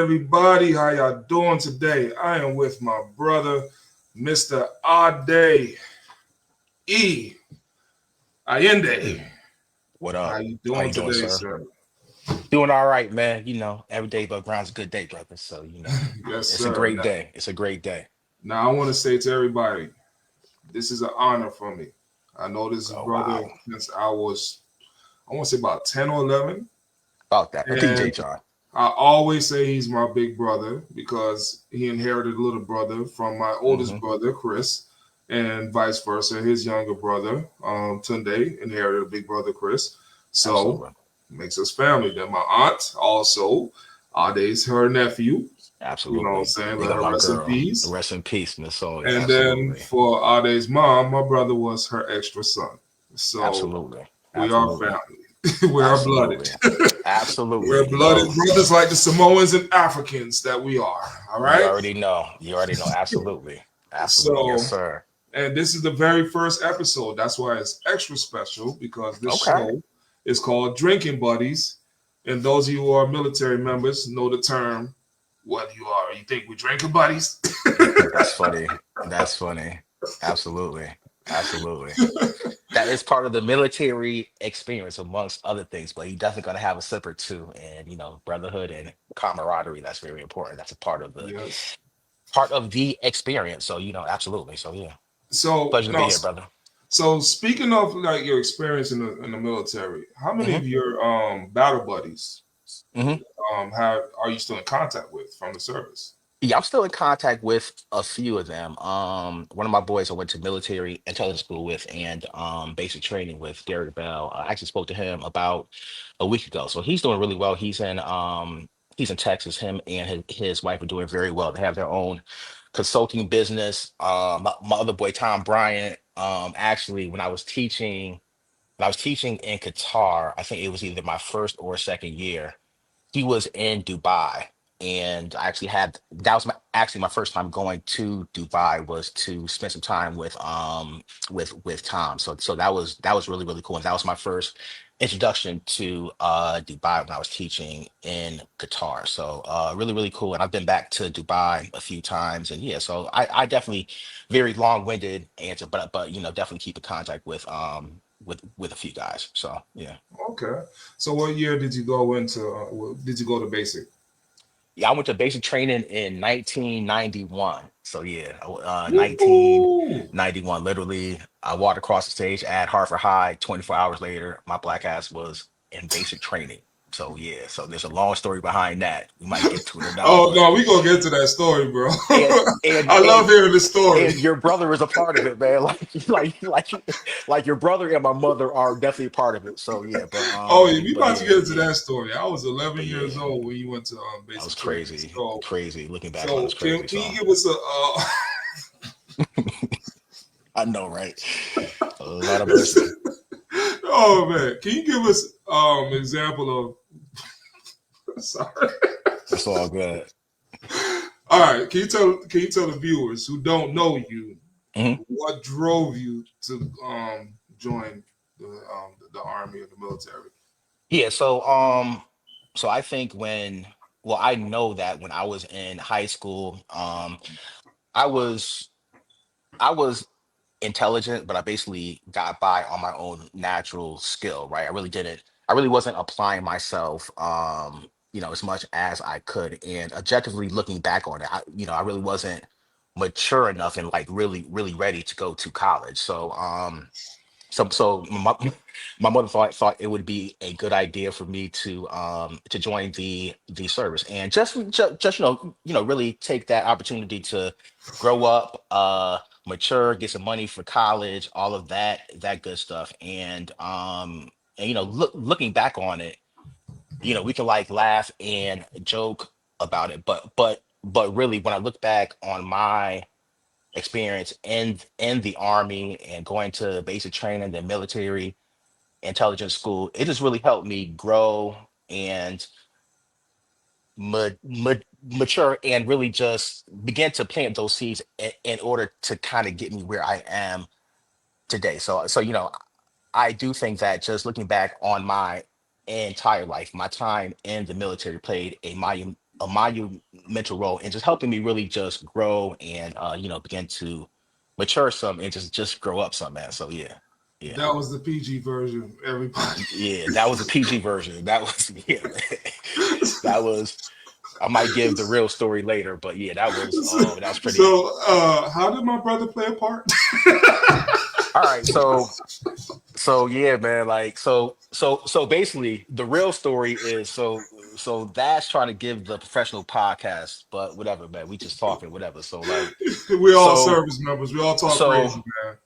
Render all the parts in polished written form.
everybody. How y'all doing today? I am with my brother, Mr. Ade E. Allende. What How up? you How doing you doing, today, sir? sir? Doing all right, man. Every day but ground's a good day, brother. So, Yes, it's a sir. great day. It's a great day. Now, I want to say to everybody, this is an honor for me. I know this is Oh, brother wow. since I want to say about 10 or 11. About that. And PJ John. I always say he's my big brother because he inherited a little brother from my oldest Hmm. brother, Chris, and vice versa. His younger brother, Tunde, inherited a big brother, Chris. So Absolutely. makes us family. Then my aunt also, Ade's her nephew. You know what I'm Absolutely. saying? Big Let up her my rest in girl. peace. Rest in peace, Miss Soul. And then Absolutely. for Ade's mom, my brother was her extra son. So Absolutely. we are Absolutely. family. We are blooded. Absolutely. Absolutely. We're blooded brothers like the Samoans and Africans that we are. All You right. already know. You already know. Absolutely. Absolutely. Yes, So, sir. and this is the very first episode. That's why it's extra special because this Okay. show is called Drinking Buddies. And those of you who are military members know the term. What you are? You think we're drinking buddies? That's funny. That's funny. Absolutely. Absolutely. That is part of the military experience amongst other things, but you definitely got to have a sip or two, and brotherhood and camaraderie, that's very important. That's a Yes. part of the experience. So absolutely. So yeah, So pleasure to be no. here, brother. So speaking of like your experience in the military, how many Hmm. of your battle buddies Hmm. have are you still in contact with from the service? Yeah, I'm still in contact with a few of them. One of my boys I went to military intelligence school with and basic training with, Derek Bell. I actually spoke to him about a week ago. So he's doing really well. He's in Texas. Him and his wife are doing very well. They have their own consulting business. My other boy, Tom Bryant, actually when I was teaching in Qatar, I think it was either my first or second year, he was in Dubai, and I actually had that was actually my first time going to Dubai, was to spend some time with Tom. So that was really really cool, and that was my first introduction to Dubai when I was teaching in Qatar. So really really cool, and I've been back to Dubai a few times, and yeah, so I definitely, very long-winded answer, but definitely keep in contact with a few guys. So yeah. Okay. So what year did you go into? Did you go to basic? Yeah, I went to basic training in 1991. So yeah, Woohoo! 1991. Literally, I walked across the stage at Hartford High. 24 hours later, my black ass was in basic training. So yeah, so there's a long story behind that. We might get to it or not, Oh but no, we gonna get to that story, bro. and and I love and hearing the story. and your brother is a part of it, man. Like your brother and my mother are definitely a part of it. So yeah, Oh yeah, we but about to yeah, get into yeah, that story. I was 11 but years yeah, old when you went to that was basic training. crazy, So crazy. Looking back on it, so was crazy. can So. you give us a I know, right? A lot of mercy. oh man, can you give us example of sorry. It's all good. All right, can you tell the viewers who don't know you Hmm. what drove you to join the army or the military? Yeah, so I think well, I know that when I was in high school, I was I was intelligent, but I basically got by on my own natural skill, right? I really wasn't applying myself, as much as I could. And objectively looking back on it, I really wasn't mature enough and like really, really ready to go to college. So my mother thought it would be a good idea for me to join the service, and just really take that opportunity to grow up, mature, get some money for college, all of that good stuff. And looking back on it, we can like laugh and joke about it, but really when I look back on my experience in the army and going to basic training, the military intelligence school, it just really helped me grow and mature and really just begin to plant those seeds in order to kind of get me where I am today. So I do think that just looking back on my entire life, my time in the military played a a monumental role in just helping me really just grow and begin to mature some and just grow up some, man. So yeah, yeah. That was the PG version, everybody. Yeah, that was a PG version. That was yeah, man. That was I might give the real story later, but yeah, that was pretty. How did my brother play a part? All right, so yeah, man, like so basically the real story is so that's trying to give the professional podcast, but whatever, man, we just talking, whatever. So like We're all so service members. We all talk so crazy, man.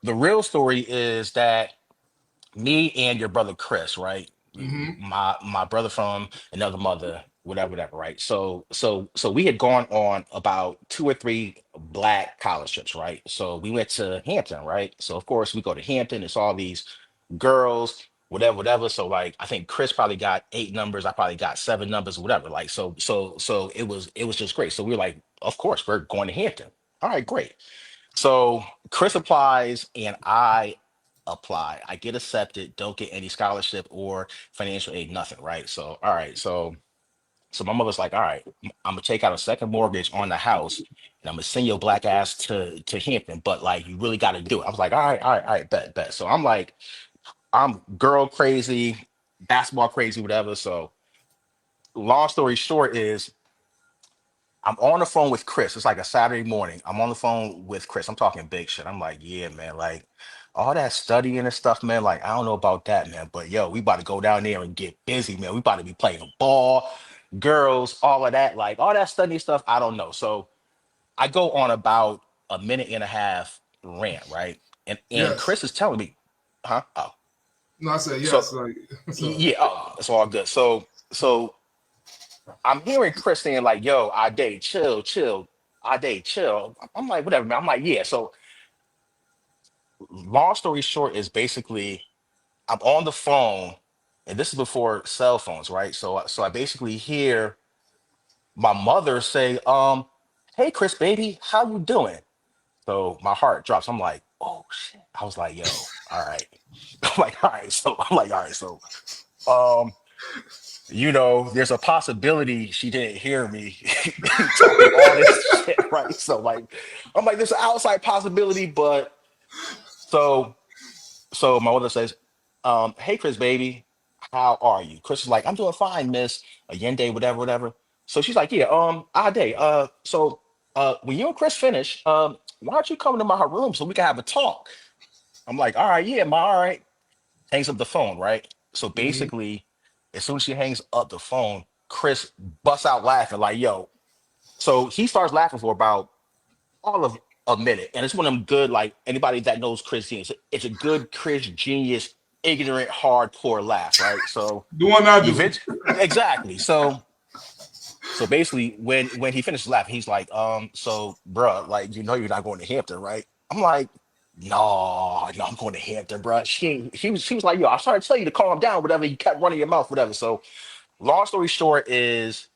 the real story is that me and your brother Chris, right? Hmm. My brother from another mother, whatever, right? So we had gone on about two or three black college trips, right? So we went to Hampton, right? So of course we go to Hampton, it's all these girls, whatever. So like I think Chris probably got eight numbers, I probably got seven numbers, whatever. Like so it was just great. So we were like, of course, we're going to Hampton. All right, great. So Chris applies and I apply. I get accepted, don't get any scholarship or financial aid, nothing, right? So, all right. So my mother's like, all right, I'm gonna take out a second mortgage on the house and I'm gonna send your black ass to Hampton, but like you really gotta do it. I was like, all right, bet. So I'm like, I'm girl crazy, basketball crazy, whatever. So long story short is I'm on the phone with Chris. It's like a Saturday morning. I'm on the phone with Chris. I'm talking big shit. I'm like, yeah, man, like all that studying and stuff, man. Like, I don't know about that, man. But yo, we about to go down there and get busy, man. We about to be playing ball, girls, all of that. Like all that studying stuff, I don't know. So I go on about a minute and a half rant, right? And Yes. Chris is telling me, huh? Oh, No, I said so yes. Like so. yeah, oh, it's all good. So I'm hearing Chris saying like, "Yo, I date, chill, I date, chill." I'm like, whatever, man. I'm like, yeah. So, long story short is basically I'm on the phone, and this is before cell phones, right? So I basically hear my mother say, "Hey, Chris, baby, how you doing?" So my heart drops. I'm like, "Oh shit!" I was like, "Yo, all right." I'm like, "All right." So I'm like, "All right." So, um. there's a possibility she didn't hear me talking all this shit, right? So like, I'm like, there's an outside possibility, but so my mother says, "Hey, Chris, baby, how are you?" Chris is like, "I'm doing fine, Miss Allende, whatever." So she's like, "Yeah, Ade, when you and Chris finish, why don't you come to my room so we can have a talk?" I'm like, "All right, yeah, ma, all right." Hangs up the phone, right? So Hmm. basically, as soon as she hangs up the phone, Chris busts out laughing, like, yo. So he starts laughing for about all of a minute. And it's one of them good, like anybody that knows Chris Genius, it's a good Chris Genius, ignorant, hardcore laugh, right? So The one I do. eventually, exactly. So basically, when he finishes laughing, he's like, so bruh, like you're not going to Hampton, right? I'm like, no, I'm going to Hampton, bruh. She was like, yo, I started telling you to calm down, whatever. You kept running your mouth, whatever. So long story short is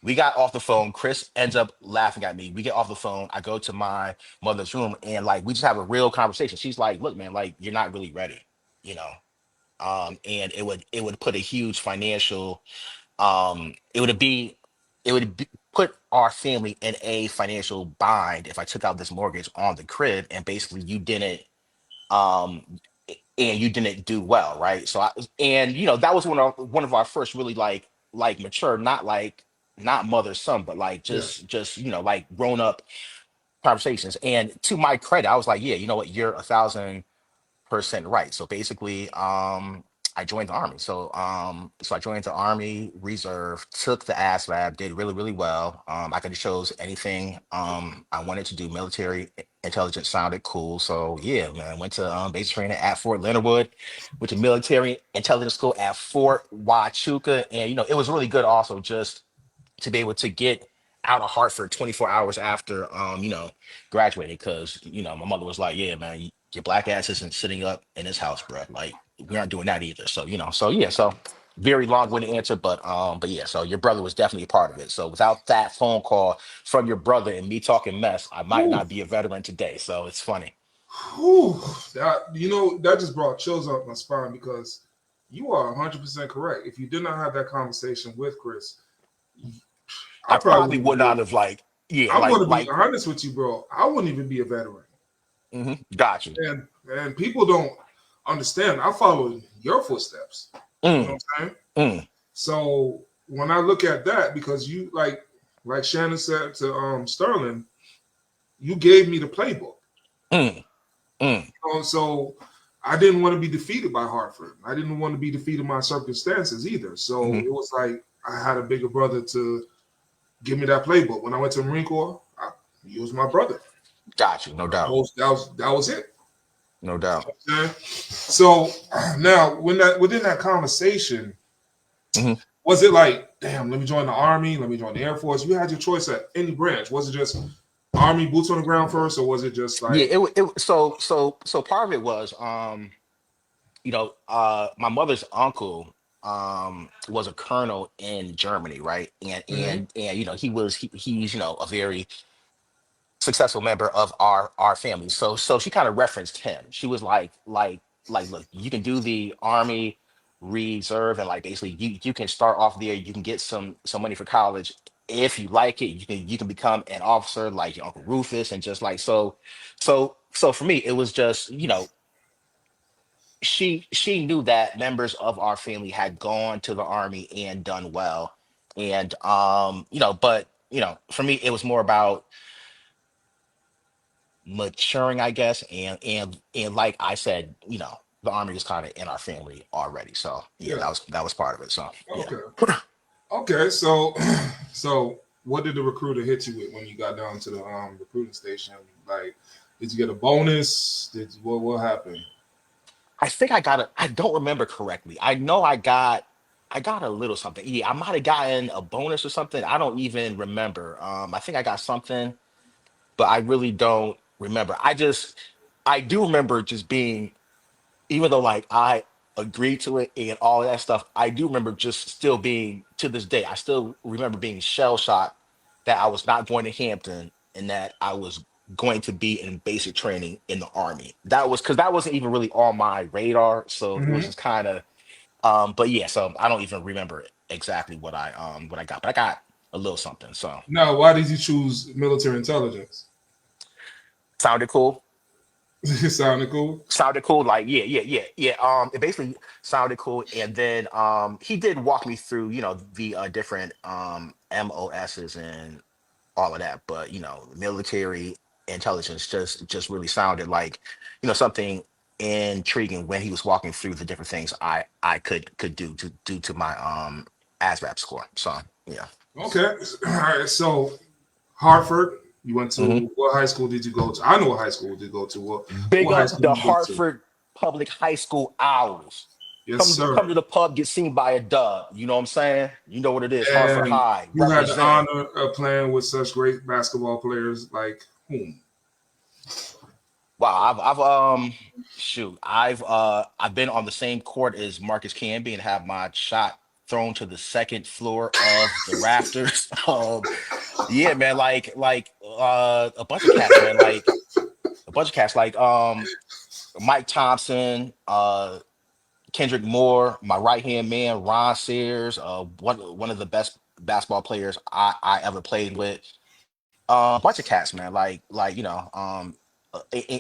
we got off the phone. Chris ends up laughing at me. We get off the phone. I go to my mother's room and like we just have a real conversation. She's like, look, man, like you're not really ready, you know. And it would put a huge financial it would put our family in a financial bind if I took out this mortgage on the crib and basically you didn't um and you didn't do well, right? So and that was one of our first really like mature, not like not mother son, but like Yes. just like grown up conversations. And to my credit, I was like, yeah, you know what, you're 1,000% right. So basically, I joined the army. So I joined the Army Reserve, took the ASVAB, did really, really well. I could have chose anything I wanted to do. Military intelligence sounded cool. So yeah, man, went to basic training at Fort Leonard Wood, went to military intelligence school at Fort Huachuca. And it was really good also just to be able to get out of Hartford 24 hours after graduating because my mother was like, yeah, man, your black ass isn't sitting up in this house, bro. Like we aren't doing that either. So so yeah, so very long-winded answer, but yeah, so your brother was definitely a part of it. So without that phone call from your brother and me talking mess, I might Whew. not be a veteran today. So it's funny. Whew. That just brought chills up my spine because you are 100% correct. If you did not have that conversation with Chris, I I probably probably wouldn't would be. not have like, yeah, I'm like going to be like honest with you, bro. I wouldn't even be a veteran, got you. and people don't understand. I follow your footsteps. You know what Mm, I'm saying? mm, So when I look at that, because you like Shannon said to Sterling, you gave me the playbook. mm, mm, So I didn't want to be defeated by Hartford. I didn't want to be defeated by circumstances either. So hmm. it was like I had a bigger brother to give me that playbook. When I went to the Marine Corps, he was my brother. Got you, no doubt, That was it. no doubt. Okay? So now within that conversation, Hmm. was it like, damn, let me join the Army, let me join the Air Force? You had your choice at any branch. Was it just Army boots on the ground first, or was it just Yeah, like, so part of it was my mother's uncle was a colonel in Germany, right? And mm-hmm, he's a very successful member of our family. So she kind of referenced him. She was like look, you can do the Army Reserve, and like basically you can start off there, you can get some money for college. If you like it, you can become an officer like your Uncle Rufus, and just like so for me it was just she knew that members of our family had gone to the army and done well. And but for me it was more about maturing, I guess. And like I said, the army is kind of in our family already. So yeah, yeah, that was part of it. So yeah. okay. Okay, so so what did the recruiter hit you with when you got down to the recruiting station? Like, did you get a bonus? What happened? I think I don't remember correctly. I know I got a little something. Yeah, I might have gotten a bonus or something. I don't even remember. I think I got something, but I really don't remember. I do remember just being, even though like I agreed to it and all of that stuff, I do remember just still being, to this day, I still remember being shell shocked that I was not going to Hampton and that I was going to be in basic training in the army. That was because that wasn't even really on my radar. So it was Hmm. just kind of but yeah, so I don't even remember exactly what I got, but I got a little something. So Now, why did you choose military intelligence? sounded cool. It sounded cool. Sounded cool, like yeah. It basically sounded cool, and then he did walk me through, the different MOSs and all of that. But military intelligence just really sounded like something intriguing when he was walking through the different things I could do to due to my ASVAB score. So yeah. Okay, all right. So Hartford, you went Hmm. to what high school did you go to? I know what high school did you go to. What Big high up school the did you go to? Hartford Public High School Owls. Yes, Come to sir. the pub, get seen by a dub. You know what I'm saying? You know what it is. Hartford And High, you had the represent. honor of playing with such great basketball players like whom? Wow, I've shoot, I've been on the same court as Marcus Camby and have my shot thrown to the second floor of the rafters. Yeah, man, a bunch of cats, man, like a bunch of cats, like Mike Thompson, Kendrick Moore, my right hand man, Ron Sears, one of the best basketball players I ever played with. A bunch of cats, man.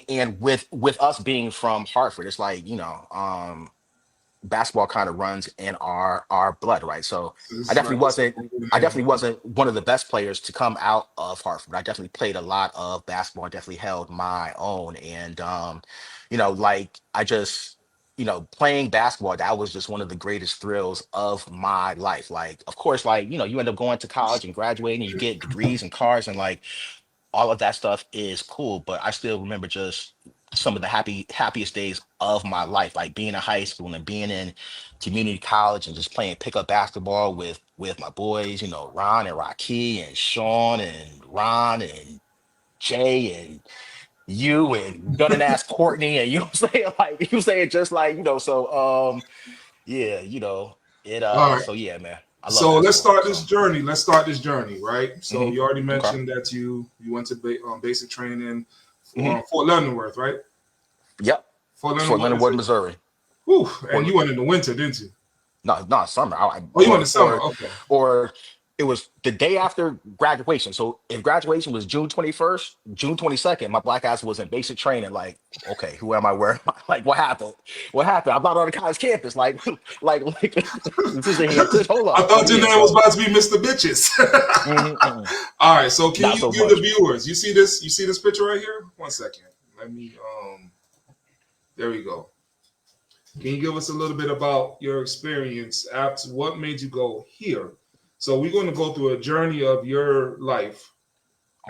And with us being from Hartford, it's like basketball kind of runs in our blood, right? So I It's definitely like it's a wasn't I name. definitely wasn't one of the best players to come out of Hartford. I definitely played a lot of basketball. I definitely held my own, and like I just playing basketball, that was just one of the greatest thrills of my life. Like, of course, like you end up going to college and graduating, and you get degrees and cars, and like all of that stuff is cool, but I still remember just some of the happiest days of my life, like being in high school and being in community college and just playing pickup basketball with my boys, Ron and Rocky and Sean and Ron and Jay and you and Gunning ass Courtney, and you saying just like, yeah, it All right. so yeah, man. I love So let's basketball. start this So journey. Let's start this journey, right? So hmm. you already Okay. mentioned that you went to basic training Hmm. for Fort Leavenworth, right? Yep. Fort Fort Leavenworth Leonard is Wood, it? Missouri. Whew, and Fort you went in the winter, didn't you? No, not summer. Oh, you went in the summer. Okay. Or it was the day after graduation. So if graduation was June 21st, June 22nd, my black ass was in basic training. Like, okay, who am I? Where am I? Like, what happened? What happened? I'm not on the college campus. Like, this is a hand. Hold I up. thought your Yeah. name was So, about to be Mr. Bitches. mm. All right, so can Not you so give the much. viewers? You see this? You see this picture right here? One second. Let me. There we go. Can you give us a little bit about your experience after what made you go here? So we're going to go through a journey of your life,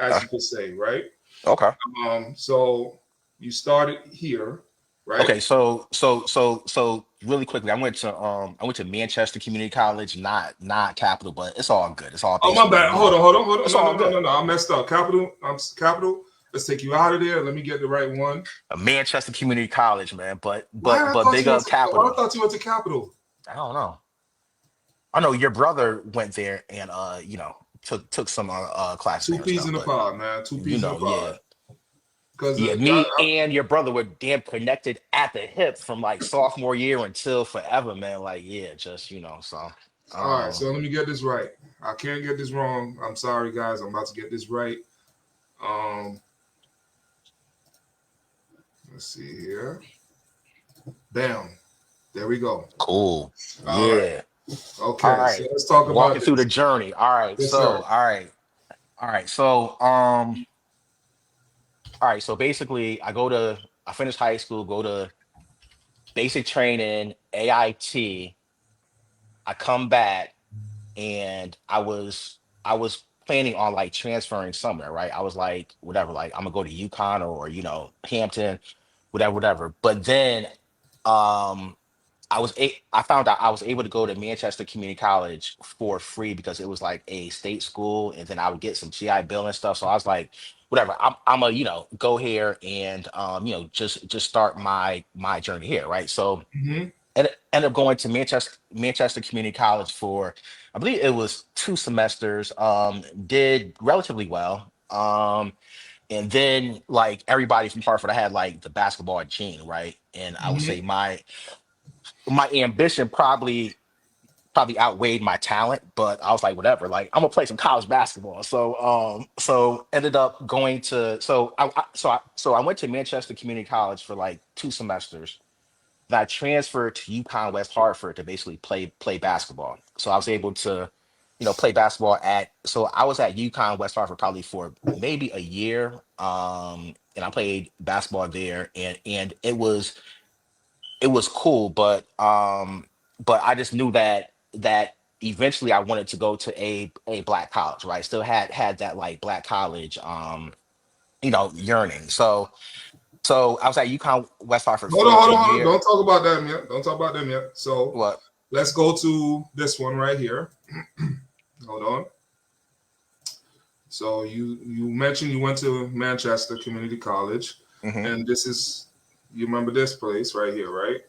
as Okay. you could say, right? Okay. So you started here, right? Okay, so really quickly, I went to Manchester Community College, not Capital, but it's all good. It's all Oh my basically, bad. Hold on, hold on, hold on. it's No, no, all no, no, good. no. I messed up. Capital. Capital. Let's take you out of there. Let me get the right one. Manchester Community College, man, but Why but I but thought big you went up to? Why I Capital. thought you went to Capital? I don't know. I know your brother went there and took some classes Two there and peas stuff, in a but pod, man. Two you peas in a know, pod. yeah, Because yeah. Me and your brother were damn connected at the hip from like sophomore year until forever, man. Like, yeah, just so. all right, Um, so let me get this right. I can't get this wrong. I'm sorry, guys. I'm about to get this right. Um, let's see here. Bam. There we go. cool. All right. Yeah. All Okay, so right. let's talk about Walking through the this. journey. All right. Yes, sir. All right. All right. So basically I finished high school, go to basic training, AIT. I come back and I was planning on like transferring somewhere, right? I was like, whatever, like I'm gonna go to UConn or Hampton, whatever, whatever. But then um I found out I was able to go to Manchester Community College for free because it was like a state school, and then I would get some GI Bill and stuff. So I was like, whatever, I'm a go here and just start my journey here, right? So Mm-hmm. and ended up going to Manchester Community College for I believe it was 2 semesters. Did relatively well. And then like everybody from Hartford, I had like the basketball gene, right? And I would say Mm-hmm. my ambition probably outweighed my talent, but I was like, whatever, like I'm gonna play some college basketball. So ended up going to so I went to Manchester Community College for like 2 semesters. Then I transferred to UConn West Hartford to basically play basketball. So I was able to, play basketball so I was at UConn West Hartford probably for maybe a year. And I played basketball there and it was cool, but I just knew that eventually I wanted to go to a black college, right? Still had that like black college yearning. So I was at UConn West Hartford Hold on, for hold a on, hold on. year. Don't talk about them yet. Don't talk about them yet. So What? let's go to this one right here. Hold on. So you mentioned you went to Manchester Community College, Hmm. and this is you remember this place right here, right?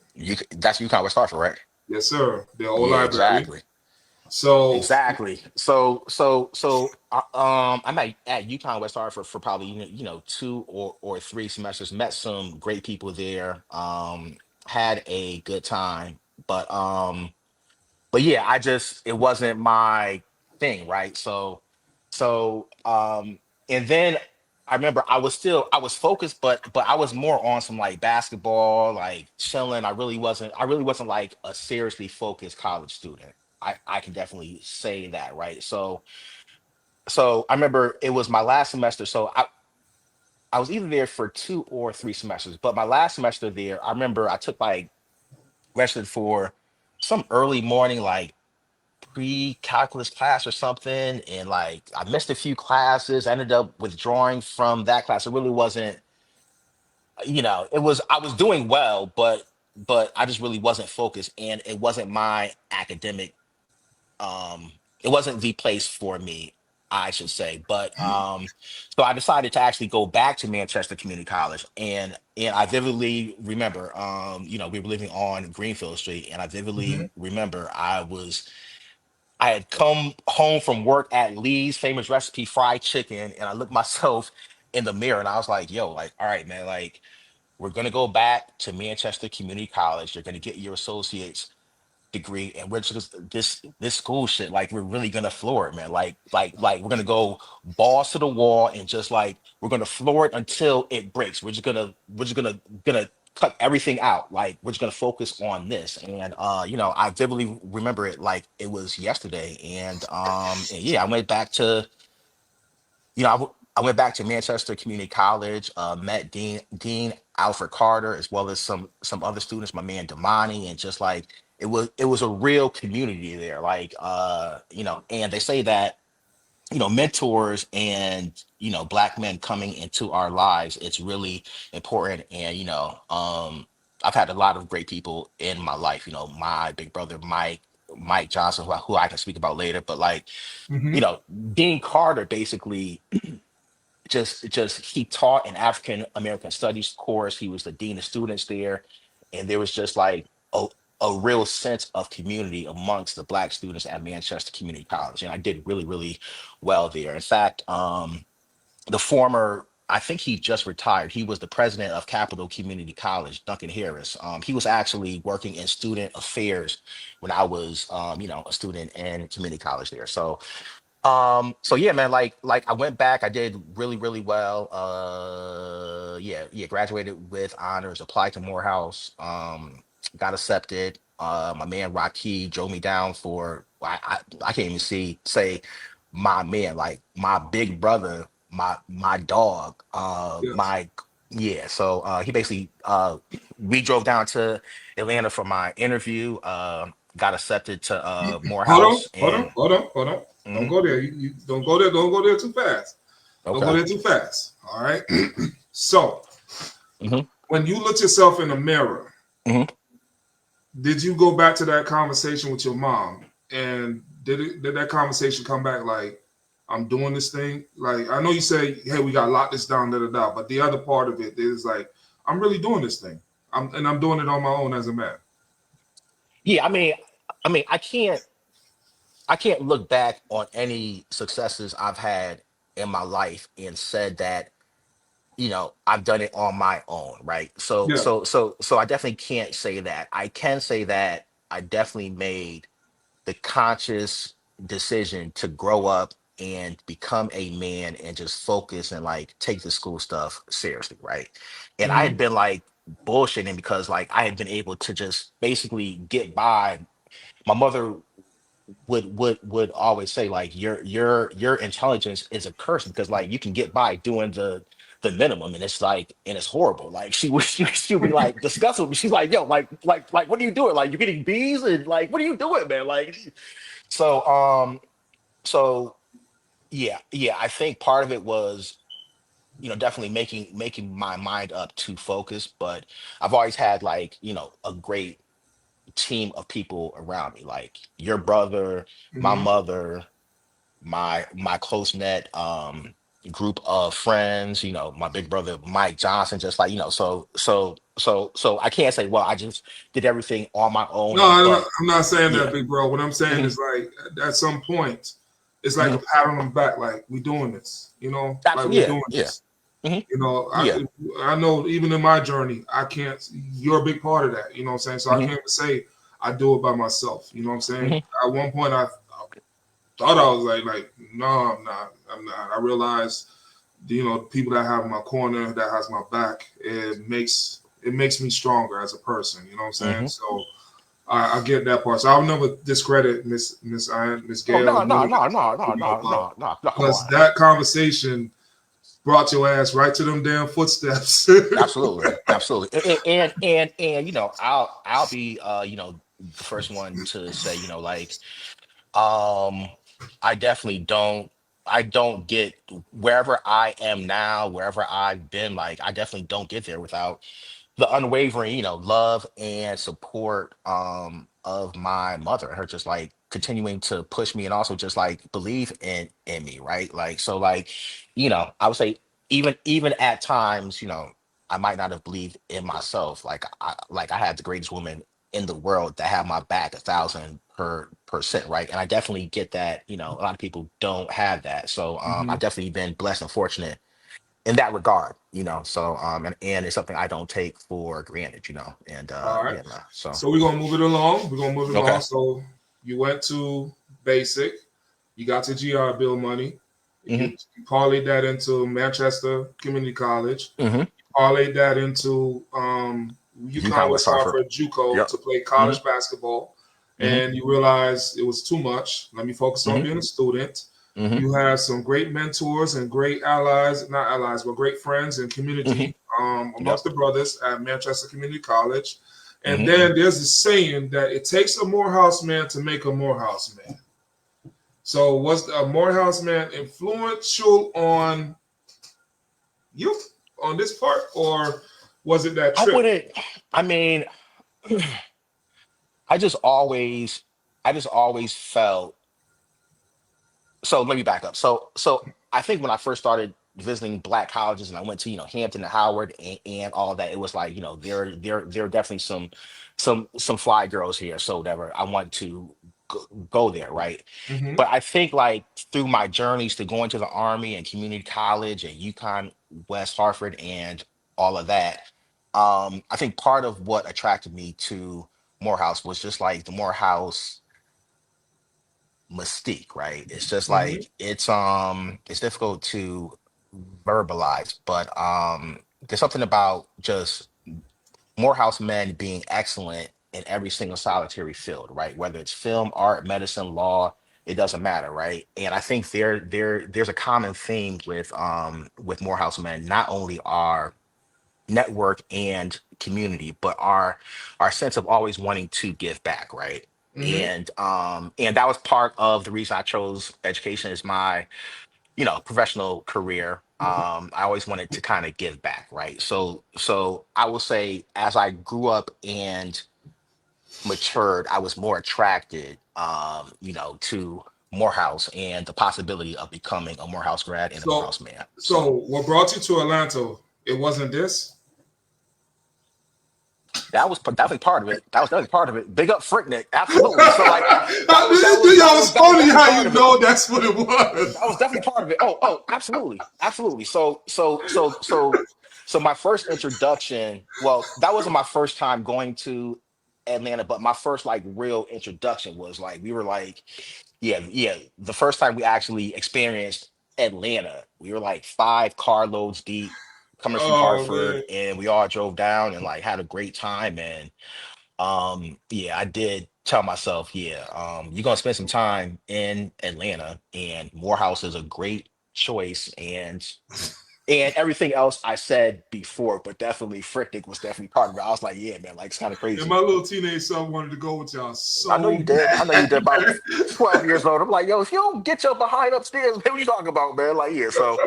That's UConn West Hartford, right? Yes, sir. The old Yeah, library. exactly. So Exactly. So I'm at UConn West Hartford for probably 2 or 3 semesters. Met some great people there. Had a good time, but yeah, it wasn't my thing, right? So and then I remember I was focused, but I was more on some like basketball, like chilling. I really wasn't like a seriously focused college student. I can definitely say that, right? So I remember it was my last semester. So I was either there for 2 or 3 semesters, but my last semester there, I remember I took like registered for some early morning like pre-calculus class or something, and like I missed a few classes. I ended up withdrawing from that class. It really wasn't, it was I was doing well, but I just really wasn't focused, and it wasn't my academic. Um, it wasn't the place for me, I should say. But so I decided to actually go back to Manchester Community College, and I vividly remember, we were living on Greenfield Street, and I vividly mhm. remember I had come home from work at Lee's Famous Recipe fried chicken, and I looked myself in the mirror and I was like, yo, like, all right, man, like, we're gonna go back to Manchester Community College. You're gonna get your associates. degree, and we're just this school shit, like we're really gonna floor it, man. Like we're gonna go balls to the wall and just like we're gonna floor it until it breaks. We're just gonna cut everything out. Like we're just gonna focus on this. And I vividly remember it like it was yesterday. And yeah, I went back to I went back to Manchester Community College, met Dean Alfred Carter, as well as some other students, my man Damani, and just like it was a real community there. Like and they say that mentors and black men coming into our lives, it's really important. And I've had a lot of great people in my life. My big brother Mike Johnson, who I can speak about later, but like you Hmm. know Dean Carter basically just he taught an African American studies course. He was the dean of students there, and there was just like a real sense of community amongst the black students at Manchester Community College, and I did really really well there. In fact, the former, I think he just retired. He was the president of Capital Community College, Duncan Harris. He was actually working in student affairs when I was a student in community college there. So yeah, man, like I went back, I did really, really well. Yeah, graduated with honors, applied to Morehouse, got accepted. My man Rocky drove me down for I can't even say my man, like my big brother, my dog, Yes. my yeah. So he basically we drove down to Atlanta for my interview, got accepted to Hold on, Morehouse hold on, and hold on, hold on. Don't mhm. go there. You don't go there. Don't go there too fast. Don't go Okay. there too fast. All right. So Hmm. when you look yourself in the mirror, Hmm. did you go back to that conversation with your mom? And did that conversation come back like, I'm doing this thing? Like I know you say, hey, we gotta lock this down, da da da. But the other part of it is like, I'm really doing this thing. I'm doing it on my own as a man. Yeah, I mean, I can't look back on any successes I've had in my life and said that, I've done it on my own, right? So, Yeah. so, so, so I definitely can't say that. I can say that I definitely made the conscious decision to grow up and become a man and just focus and like take the school stuff seriously, right? And I had Hmm. been like bullshitting because like I had been able to just basically get by. My mother would always say like your intelligence is a curse because like you can get by doing the minimum, and it's like and it's horrible. Like she would be like discussing with me. She's like, yo, like what are you doing? Like you're getting B's and like what are you doing, man? Like so yeah, I think part of it was definitely making my mind up to focus, but I've always had like a great team of people around me, like your brother, my Hmm. mother, my close knit group of friends, my big brother Mike Johnson, just like so I can't say, well, I just did everything on my own, No, but I'm not saying that, yeah. big bro. What I'm saying Hmm. is like at some point, it's like a Hmm. pat on the back, like we doing this, like Absolutely. we Yeah, doing yeah. this. Hmm. Yeah. I know even in my journey, I can't. You're a big part of that. You know what I'm saying? So I Hmm. can't even say I do it by myself. You know what I'm saying? Hmm. At one point, I thought I was like, no, I'm not. I'm not. I realized, people that have my corner, that has my back, it makes me stronger as a person. You know what I'm saying? Hmm. So. I get that part. So I'll never discredit Miss Iron, Miss Oh, Gail, no, none no, of no, that no, stuff, no, no, but no, no, no, come because on. that conversation brought your ass right to them damn footsteps. Absolutely, absolutely. And I'll be the first one to say, like um I definitely don't get wherever I am now, wherever I've been, like I definitely don't get there without the unwavering, love and support of my mother, her just like continuing to push me and also just like believe in me, right? Like so like, I would say even at times, I might not have believed in myself. Like I had the greatest woman in the world that had my back 1,000%, right? And I definitely get that, a lot of people don't have that. So I've Hmm. definitely been blessed and fortunate in that regard, so and it's something I don't take for granted, and All right. yeah, man. So So we're gonna move it along. We're gonna move it along. okay. So you went to basic, you got your GR Bill money, Hmm. you parlayed that into Manchester Community College, Hmm. parlayed that into UConn UConn West West Hartford. Hartford JUCO Yep. to play Hmm. college basketball, Hmm. and you realized it was too much. Let me focus on Hmm. being a student. Hmm. You had some great mentors and great allies, not allies, but great friends and Hmm. community amongst Yep. the brothers at Manchester Community College. And Hmm. then there's a saying that it takes a Morehouse man to make a Morehouse man. So was a Morehouse man influential on you on this part, or was it that I trip? wouldn't. I mean, I just always, I just always felt. So let me back up. So I think when I first started visiting black colleges and I went to, Hampton and Howard and all that, it was like, there are definitely some fly girls here. So whatever, I want to go there, right? Mm-hmm. But I think like through my journeys to going to the Army and community college and UConn West Hartford and all of that, I think part of what attracted me to Morehouse was just like the Morehouse mystique, right? It's just Mm-hmm. like it's difficult to verbalize, but there's something about just Morehouse men being excellent in every single solitary field, right? Whether it's film, art, medicine, law, it doesn't matter, right? And I think there's a common theme with Morehouse men, not only our network and community, but our sense of always wanting to give back, right? Mm-hmm. And that was part of the reason I chose education as my, professional career. I always wanted to kind of give back, right? So I will say as I grew up and matured, I was more attracted, to Morehouse and the possibility of becoming a Morehouse grad and a So, Morehouse man. so So what brought you to Atlanta? It wasn't this. that was definitely part of it. That was definitely part of it. Big up Fricknick, absolutely. So like It's that was funny definitely how part you of it. know that's what it was. That was definitely part of it. Oh, absolutely, absolutely. So my first introduction. Well, that wasn't my first time going to Atlanta, but my first like real introduction was like we were like, yeah. The first time we actually experienced Atlanta, we were like 5 carloads deep, coming from Oh man. Hartford, and we all drove down and like had a great time. And yeah, I did tell myself, yeah, you're gonna spend some time in Atlanta, and Morehouse is a great choice, and everything else I said before, but definitely Fricknick was definitely part of it. I was like, yeah, man, like it's kind of And crazy. my little teenage son wanted to go with y'all I know so you did. I know you did. About bad. 12 years old. I'm like, yo, if you don't get your behind upstairs, man, what you talking about, man? Like, yeah. So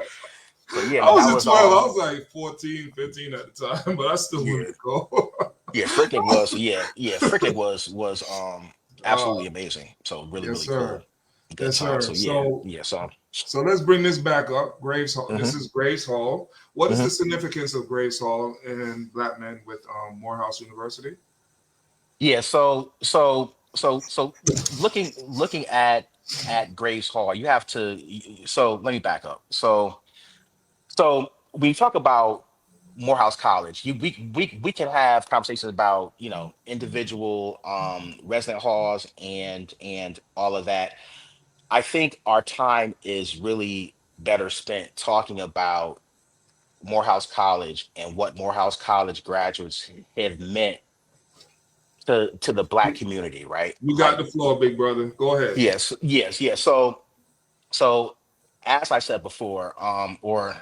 yeah, I man, that wasn't was 12. I was like 14, 15 at the time, but I still wanted yeah, to go. yeah. Fricknick was yeah. Fricknick was uh, absolutely amazing. So really, yes, really cool. sir. Good Yes, time. sir. So yeah, So yeah. So. so let's bring this back up. Graves Hall. This Hmm. is Graves Hall. What is the Hmm. significance of Graves Hall in Black men with Morehouse University? Yeah. So looking at Grace Hall, you have to. So let me back up. So when you talk about Morehouse College, we can have conversations about individual resident halls and all of that. I think our time is really better spent talking about Morehouse College and what Morehouse College graduates have meant to the black community, right? You got Like, the floor, big brother. Go ahead. yes. So as I said before, or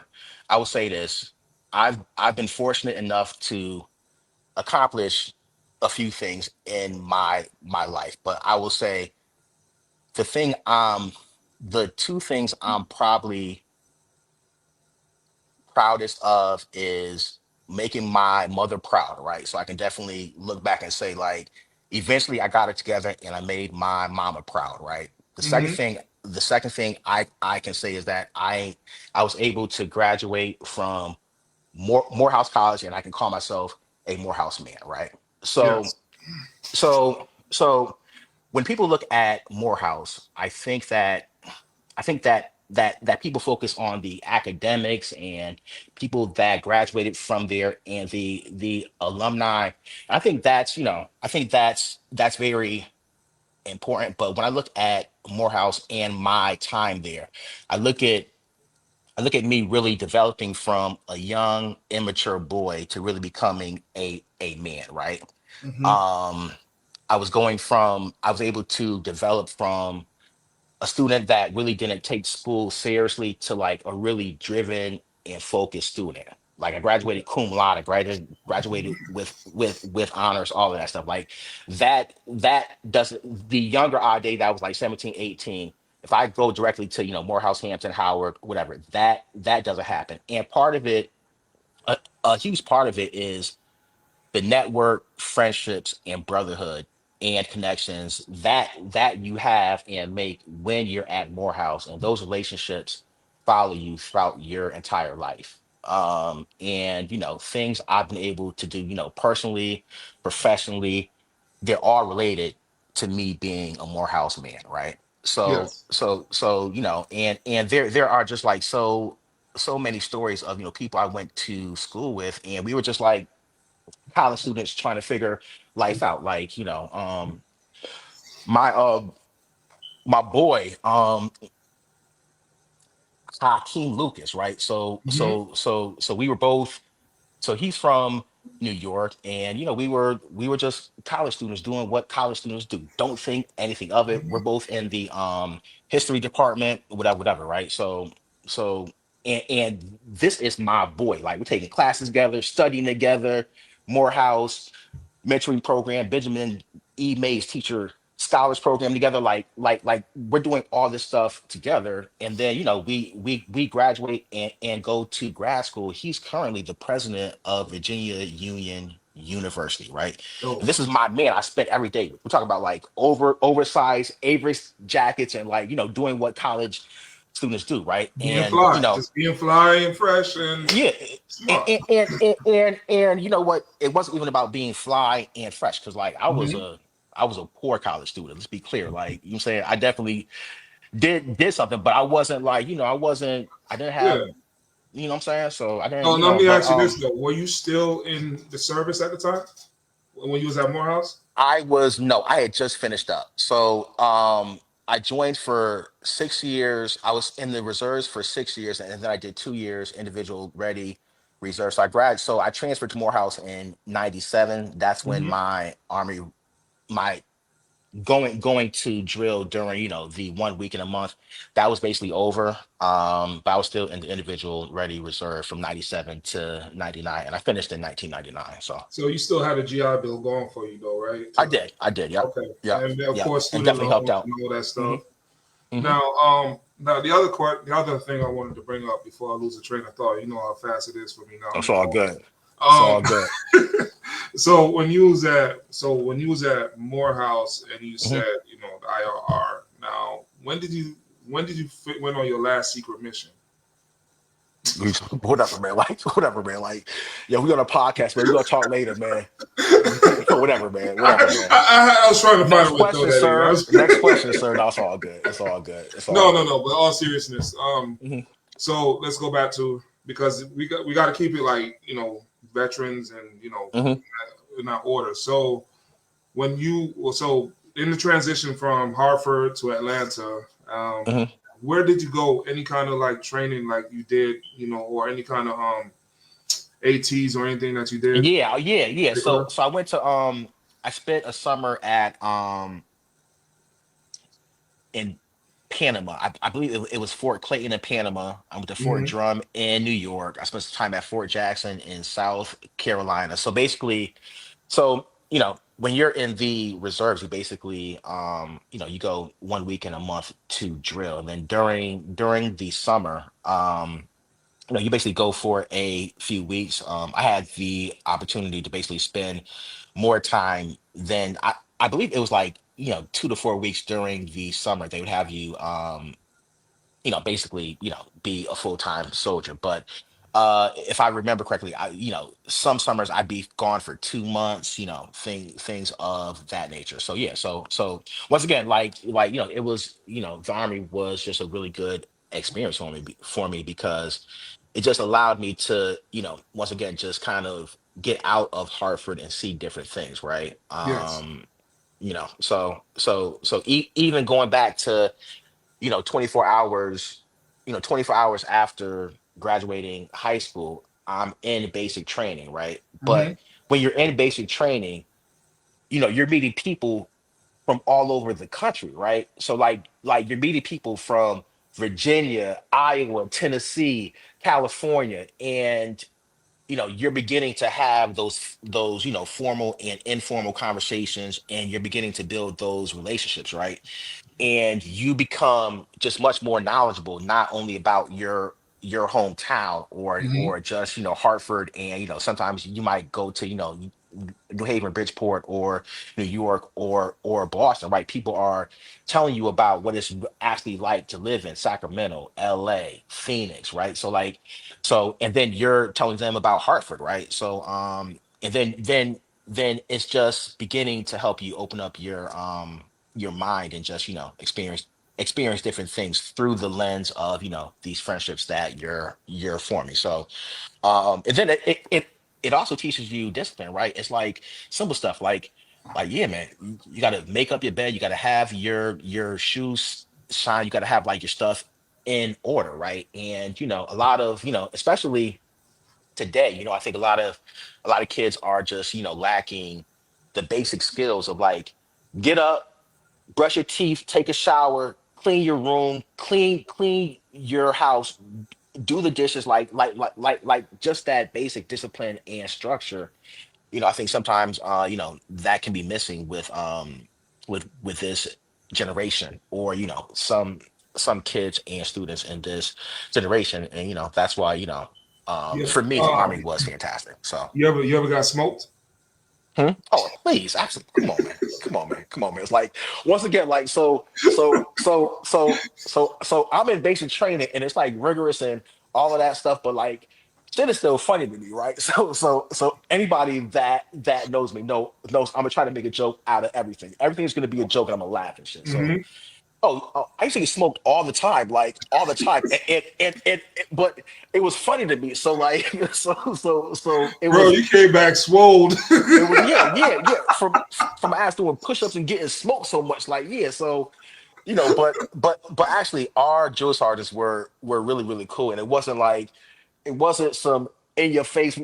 I will say this, I've been fortunate enough to accomplish a few things in my life, but I will say the thing the two things I'm probably proudest of is making my mother proud, right? So I can definitely look back and say, like, eventually I got it together and I made my mama proud, right? Hmm. The second thing I can say is that I was able to graduate from Morehouse College and I can call myself a Morehouse man, right? So Yes. so when people look at Morehouse, I think that that people focus on the academics and people that graduated from there and the alumni. I think that's, I think that's very important. But when I look at Morehouse and my time there, I look at I look at me really developing from a young, immature boy to really becoming a man, right? Hmm. Um, I was able to develop from a student that really didn't take school seriously to like a really driven and focused student. Like I graduated cum laude, graduated with honors, all of that stuff. Like that doesn't the younger I day that was like 17, 18. If I go directly to, Morehouse, Hampton, Howard, whatever, that doesn't happen. And part of it, a huge part of it is the network, friendships, and brotherhood and connections that you have and make when you're at Morehouse, and those relationships follow you throughout your entire life. And things I've been able to do, personally, professionally, they're all related to me being a Morehouse man, right? So, Yes. and there are just like so many stories of people I went to school with, and we were just like college students trying to figure life out. Like, my my boy, Hakeem Lucas, right? Hmm. So we were both, so he's from New York, and we were just college students doing what college students do. Don't think anything of it. We're both in the history department, whatever, right? So and this is my boy. Like we're taking classes together, studying together, Morehouse mentoring program, Benjamin E. Mays teacher scholars program together. Like we're doing all this stuff together. And then, we graduate and go to grad school. He's currently the president of Virginia Union University, right? Oh, And this is my man I spent every day with. We're talking about like oversized Avis jackets and like, doing what college students do, right? being And fly, just being fly and fresh and yeah, smart. and you know what? It wasn't even about being fly and fresh because like Hmm. I was a poor college student. Let's be clear. Like you know what I'm saying, I definitely did something, but I wasn't like I didn't have, Yeah. what I'm saying. So I didn't, So let me but ask you this though: were you still in the service at the time when you was at Morehouse? I was no, I had just finished up. So I joined for 6 years. I was in the reserves for 6 years, and then I did 2 years individual ready reserve. So I transferred to Morehouse in '97. That's when Hmm. my going to drill during, the 1 week in a month, that was basically over. But I was still in the individual ready reserve from '97 to '99, and I finished in 1999. So So you still had a GI Bill going for you though, right? I did, yep, Okay, yep, and of yep, course and student definitely helped loans out. and all that Hmm. stuff. Hmm. Now the other thing I wanted to bring up before I lose a train of thought. You know how fast it is for me now. It's I'm all talking. good. It's all good. So when you was at Morehouse and you Hmm. said the IRR. Now when did you went on your last secret mission? Whatever, man. Like, whatever, man. Like, yeah, we on a podcast, man. We gonna talk later, man. Whatever, man. Whatever, man. I was trying to find Next a way to throw question, that in. sir. Next question, sir. No, it's all good. It's all good. It's all No, good. no, no. But all seriousness, Hmm. so let's go back to because we got to keep it like veterans and Hmm. in that order. So so in the transition from Hartford to Atlanta, Hmm. where did you go? Any kind of like training like you did, or any kind of ATs or anything that you did in Yeah. So, particular? I went to I spent a summer at in Panama. I believe it was Fort Clayton in Panama. I went to Fort Hmm. Drum in New York. I spent some time at Fort Jackson in South Carolina. So basically, when you're in the reserves, you basically, you go 1 week in a month to drill. And then during the summer, you basically go for a few weeks. I had the opportunity to basically spend more time than I believe it was like, 2 to 4 weeks during the summer. They would have you, basically, be a full-time soldier. But if I remember correctly, some summers I'd be gone for 2 months, things of that nature. So yeah, so once again, like, it was, the army was just a really good experience for me because it just allowed me to, once again, just kind of get out of Hartford and see different things, right? Yes. Even going back to, 24 hours, 24 hours after graduating high school, I'm in basic training, right? Mm-hmm. But when you're in basic training, you're meeting people from all over the country, right? So like you're meeting people from Virginia, Iowa, Tennessee, California, and you're beginning to have those formal and informal conversations, and you're beginning to build those relationships, right? And you become just much more knowledgeable, not only about your hometown Mm-hmm. or just Hartford, and sometimes you might go to New Haven, Bridgeport, or New York, or Boston, right? People are telling you about what it's actually like to live in Sacramento, LA, Phoenix, right? And then you're telling them about Hartford, right? And then it's just beginning to help you open up your mind and just experience different things through the lens of these friendships that you're forming. And then it also teaches you discipline, right? It's like simple stuff like yeah, man, you got to make up your bed, you got to have your shoes shine, you got to have like your stuff in order, right? And a lot of especially today, I think a lot of kids are just lacking the basic skills of like get up, brush your teeth, take a shower, clean your room, clean your house, do the dishes, like just that basic discipline and structure. I think sometimes that can be missing with this generation, or some kids and students in this generation. And that's why Yeah. for me the army was fantastic. So You ever got smoked? hmm? Oh, please, absolutely. Come on, man. Come on, man. Come on, man. It's like once again, like so I'm in basic training, and it's like rigorous and all of that stuff, but like shit is still funny to me, right? So anybody that knows me knows I'm gonna try to make a joke out of everything. Everything's gonna be a joke, and I'm gonna laugh and shit. So Mm-hmm. I used to get smoked all the time, like all the time, but it was funny to me. So like, so it Bro, was you came back swole. it was yeah from ass doing push-ups and getting smoked so much, like yeah. So but actually our drill sergeants were really really cool, and it wasn't some in your face.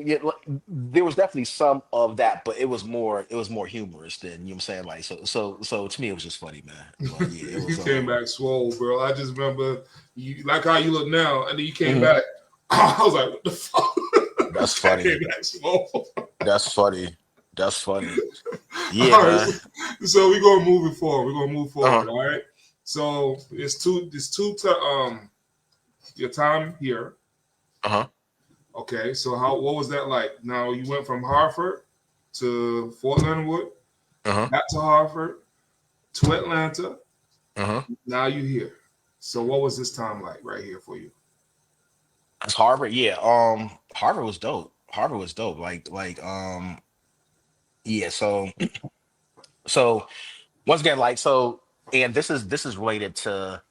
There was definitely some of that, but it was more humorous than what I'm saying. Like so to me it was just funny, man. But yeah, it You was came back swole, bro. I just remember you like how you look now, and then you came mhm. back. I was like, what the fuck? That's I came funny. back swole. That's funny. That's funny. Yeah, All right, man. so we're gonna move it forward. We're gonna move forward. Uh-huh. All right. So your time here. Uh-huh. Okay. So what was that like? Now you went from Hartford to Fort Leonard Wood, Uh-huh. back to Hartford to Atlanta. Uh-huh. Now you here. So what was this time like right here for you? That's Harvard. Yeah. Harvard was dope. Harvard was dope. Yeah, so once again, and this is related to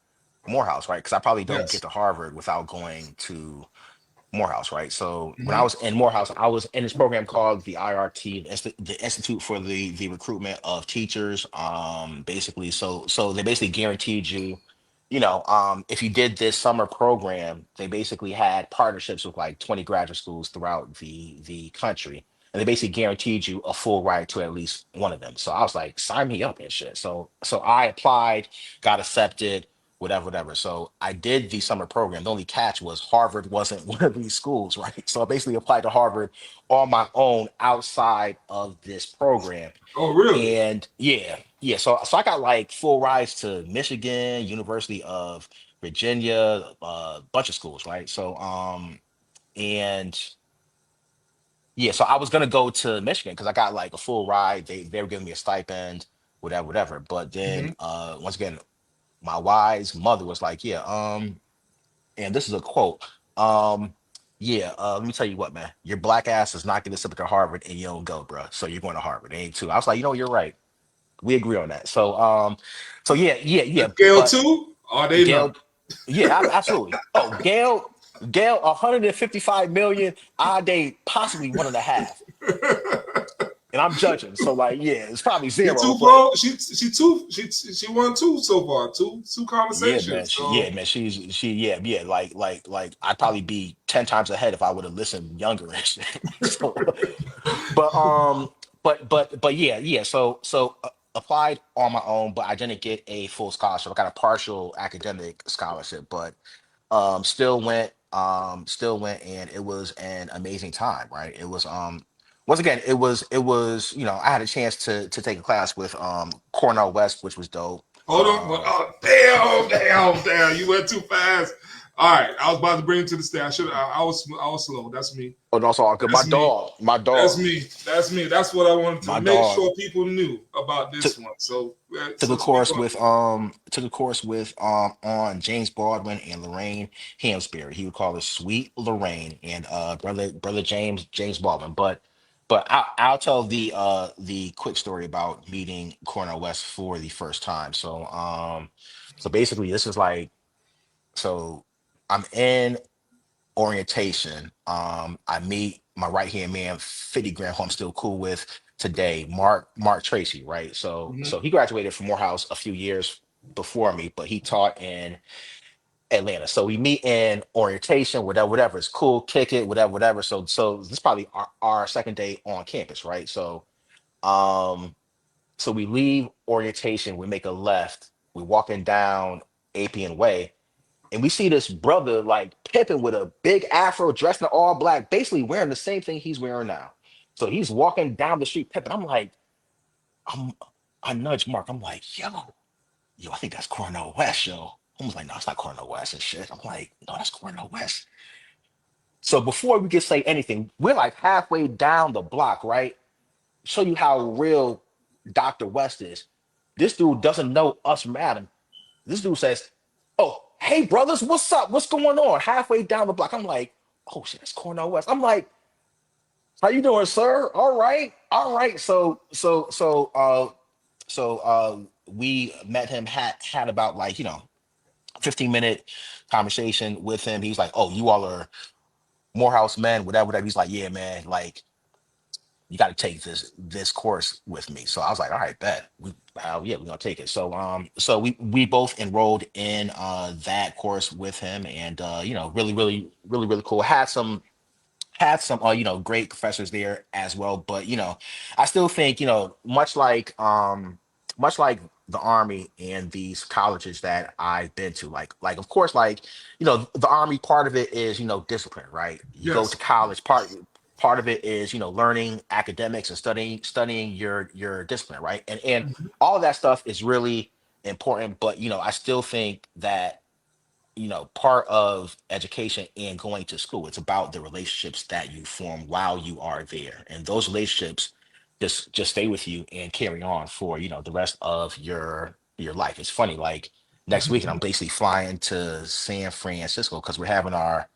Morehouse, right? Because I probably don't get Yes. to Harvard without going to Morehouse, right? So when I Hmm. was in Morehouse, I was in this program called the IRT, the Institute for the Recruitment of Teachers. Basically, so they basically guaranteed you, if you did this summer program, they basically had partnerships with like 20 graduate schools throughout the country. And they basically guaranteed you a full ride to at least one of them. So I was like, sign me up and shit. So I applied, got accepted, whatever. So I did the summer program. The only catch was Harvard wasn't one of these schools, right? So I basically applied to Harvard on my own outside of this program. Oh, really? And yeah. So I got like full rides to Michigan, University of Virginia, a bunch of schools, right? And yeah, so I was gonna go to Michigan because I got like a full ride. They were giving me a stipend, whatever. But then Hmm. once again, my wise mother was like, yeah, and this is a quote. Um, yeah, let me tell you what, man. Your black ass is not getting accepted to Harvard, and you don't go, bro. So you're going to Harvard, ain't too. I was like, you're right. We agree on that. So yeah. The scale But two? Are they Gail, not? Yeah, absolutely. Oh, Gail, 155 million. They possibly one and a half, and I'm judging. So like, yeah, it's probably She zero, two but bro. She won two so far. Two yeah, man. conversations. Yeah, So man. Yeah. Like, I'd probably be 10 times ahead if I would have listened younger and shit. So, but yeah. So applied on my own, but I didn't get a full scholarship. I got a partial academic scholarship, but still went, and it was an amazing time, right? It was once again, it was I had a chance to take a class with Cornell West, which was dope. hold on. Oh, damn! You went too fast. All right, I was about to bring you to the stage. I should. I was slow. That's me. Oh, no, it's all good. My That's me. dog, my That's dog, me. That's me. That's what I wanted to my make dog. sure people knew about Took this one. So took a so speak course on. with on James Baldwin and Lorraine Hansberry. He would call it Sweet Lorraine and brother James Baldwin. But I'll tell the quick story about meeting Cornell West for the first time. So basically this is like, so I'm in orientation. I meet my right hand man, 50 Graham, who I'm still cool with today, Mark Tracy, right? So Mhm. he graduated from Morehouse a few years before me, but he taught in Atlanta. So we meet in orientation, whatever. It's cool, kick it, whatever. So this is probably our second day on campus, right? Um, so we leave orientation, we make a left, we walking down Appian Way, and we see this brother like pimping with a big afro, dressed in all black, basically wearing the same thing he's wearing now. So he's walking down the street pimping. I'm, I nudge Mark. I'm like, yo, I think that's Cornell West, yo. I was like, no, it's not Cornell West and shit. I'm like, no, that's Cornell West. So before we can say anything, we're like halfway down the block, right? Show you how real Dr. West is. This dude doesn't know us from Adam. This dude says, "Oh, hey brothers, what's up? What's going on?" Halfway down the block, I'm like, "Oh shit, that's Cornell West." I'm like, "How you doing, sir? All right, all right." So we met him, had about like 15-minute conversation with him. He's like, "Oh, you all are Morehouse men, whatever." He's like, "Yeah, man, like." You got to take this course with me. So I was like, all right, bet. Yeah, we're gonna take it. So we both enrolled in that course with him, and really cool. Had some great professors there as well, but I still think much like the army and these colleges that I've been to, like of course, like the army, part of it is discipline, right? You go to Yes. college, part of it is learning academics and studying your discipline, right? And Mhm. all of that stuff is really important, but I still think that part of education and going to school, it's about the relationships that you form while you are there, and those relationships just stay with you and carry on for the rest of your life. It's funny, like next week, and I'm basically flying to San Francisco because we're having our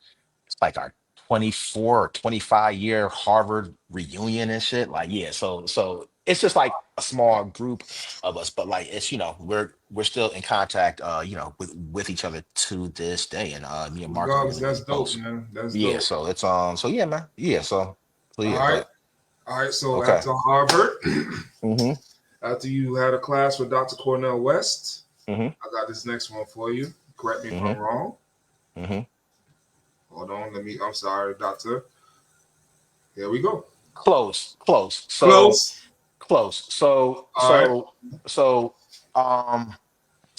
24 or 25-year Harvard reunion and shit. Like, yeah, so it's just like a small group of us, but like it's we're still in contact with each other to this day. And me and Mark are Regardless, really, really that's dope, close. man. That's Yeah, dope. so it's so yeah, man. Yeah, so All yeah, right. but All right. So okay. after Harvard, Mm-hmm. after you had a class with Dr. Cornell West, Mm-hmm. I got this next one for you. Correct me if I'm Mm-hmm. wrong. Mm-hmm. Hold on. I'm sorry, Doctor. Here we go. Close, close. So Close. close. So All right. so so um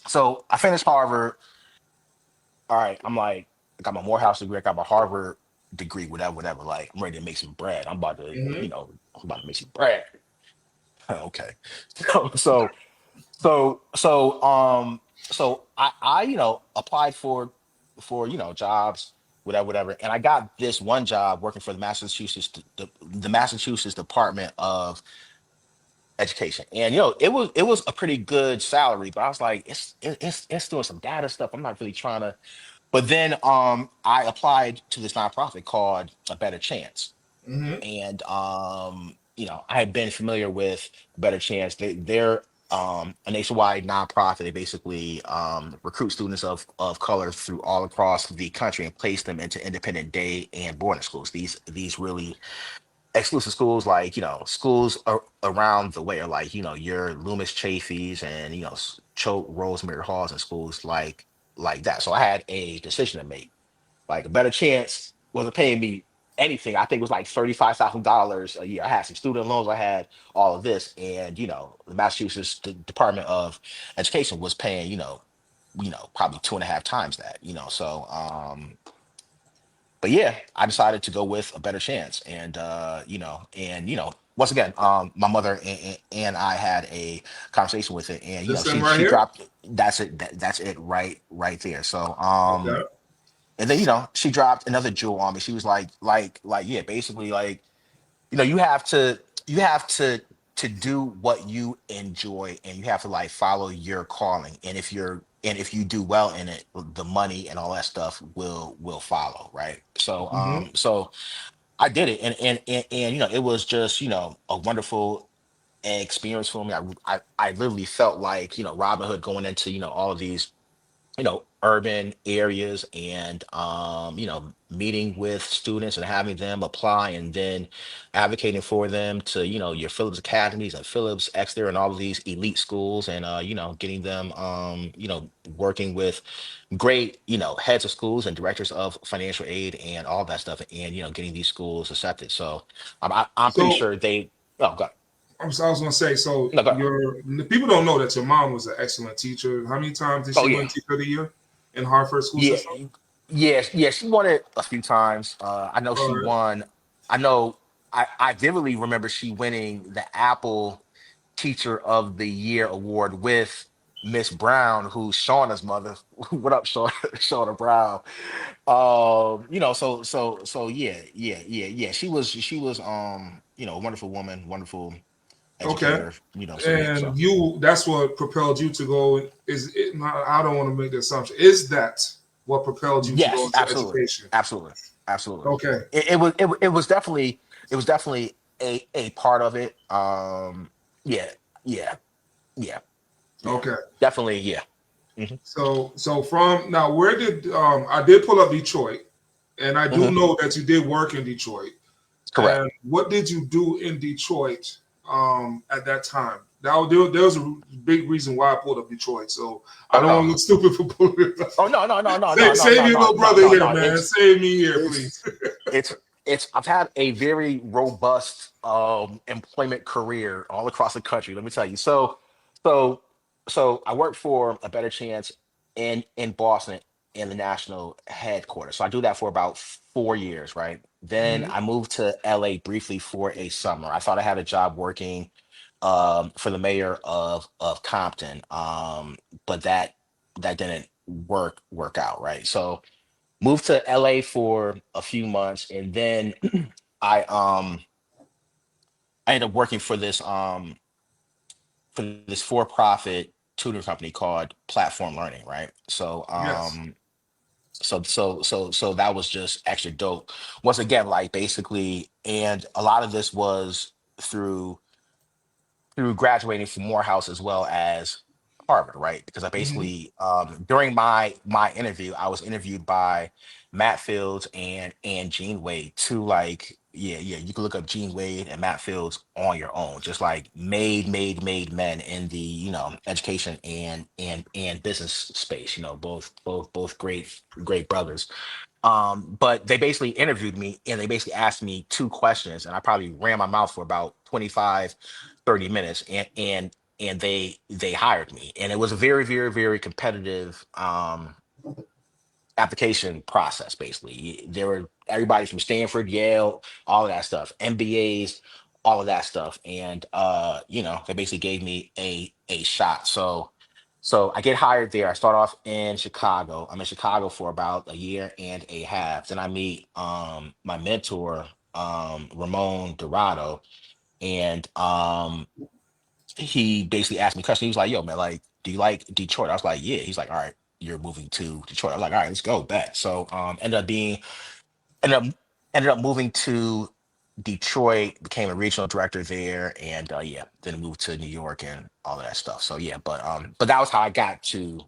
so I finished Harvard. All right, I'm like, I got my Morehouse degree, I got my Harvard degree, whatever. Like, I'm ready to make some bread. Mm-hmm. I'm about to make some bread. Okay. So, so, so I applied for jobs, whatever. And I got this one job working for the Massachusetts Department of Education. And it was a pretty good salary, but I was like, it's doing some data stuff. I'm not really trying to. But then I applied to this nonprofit called A Better Chance. Mm-hmm. And I had been familiar with A Better Chance. They're a nationwide nonprofit. They basically recruit students of color through all across the country and place them into independent day and boarding schools. These really exclusive schools, like schools around the way, are like your Loomis Chaffees and Choate Rosemary Halls and schools like that. So I had a decision to make. Like, a better chance wasn't paying me anything. I think it was like $35,000 a year. I had some student loans. I had all of this, and the Massachusetts Department of Education was paying probably two and a half times that. So but yeah, I decided to go with a better chance, and once again, my mother and I had a conversation with it, and This thing she right she here. dropped that's it that's it right there. So Okay. and then she dropped another jewel on me. She was like yeah, basically like you have to do what you enjoy, and you have to like follow your calling. And if you do well in it, the money and all that stuff will follow, right? So Hmm. I did it, and it was just a wonderful experience for me. I literally felt like Robin Hood, going into all of these urban areas, and meeting with students and having them apply, and then advocating for them to your Phillips Academies and Phillips Exeter and all of these elite schools, and getting them working with great heads of schools and directors of financial aid and all that stuff, and getting these schools accepted. So I'm pretty So sure they. Oh god. I was gonna say, so No, go ahead. your people don't know that your mom was an excellent teacher. How many times did Oh she yeah. win Teacher of the Year in Hartford school Yeah, system? yeah, she won it a few times. I know All she right. won. I know. I vividly remember she winning the Apple Teacher of the Year award with Miss Brown, who's Shauna's mother. What up, Shauna? Shauna Brown. So yeah. She was a wonderful woman, wonderful Okay. educator. So yeah. And So that's what propelled you to go. Is it? I don't want to make the assumption. Is that what propelled you to go yes, into absolutely, education? absolutely, absolutely. Okay. It was definitely a part of it. Yeah, yeah, yeah, yeah, Okay. definitely, yeah. Hmm. So from now, where did I did pull up Detroit, and I do Hmm. know that you did work in Detroit. Correct. And what did you do in Detroit at that time? There was a big reason why I pulled up Detroit. So I Oh don't want to no. look stupid for pulling it up. Oh no, no, no, no, no, Save, no, save no, your no, little no, brother no, here, no. man. Save me here, please. It's it's it's I've had a very robust employment career all across the country, let me tell you. So so I worked for a better chance in Boston, in the national headquarters. So I do that for about 4 years, right? Then Hmm. I moved to LA briefly for a summer. I thought I had a job working for the mayor of Compton, but that didn't work out, right? So moved to LA for a few months, and then I um I ended up working for this for-profit tutoring company called Platform Learning, right? So Yes. so that was just extra dope. Once again, like, basically, and a lot of this was through graduating from Morehouse as well as Harvard, right? Because I Hmm. basically, during my interview, I was interviewed by Matt Fields and Gene Wade, two, like, yeah, you can look up Gene Wade and Matt Fields on your own, just like made men in the education and business space. Both great brothers. But they basically interviewed me, and they basically asked me two questions, and I probably ran my mouth for about 25-30 minutes, and they hired me. And it was a very, very, very competitive application process. Basically, there were everybody from Stanford, Yale, all of that stuff, MBAs, all of that stuff. And they basically gave me a shot. So I get hired there. I start off in Chicago. I'm in Chicago for about a year and a half. Then I meet my mentor, Ramon Dorado, and he basically asked me a question. He was like, "Yo, man, like, do you like Detroit?" I was like, "Yeah." He's like, "All right, you're moving to Detroit." I was like, "All right, let's go." Bet. So ended up moving to Detroit, became a regional director there, and yeah, then moved to New York and all of that stuff. So yeah, but that was how I got to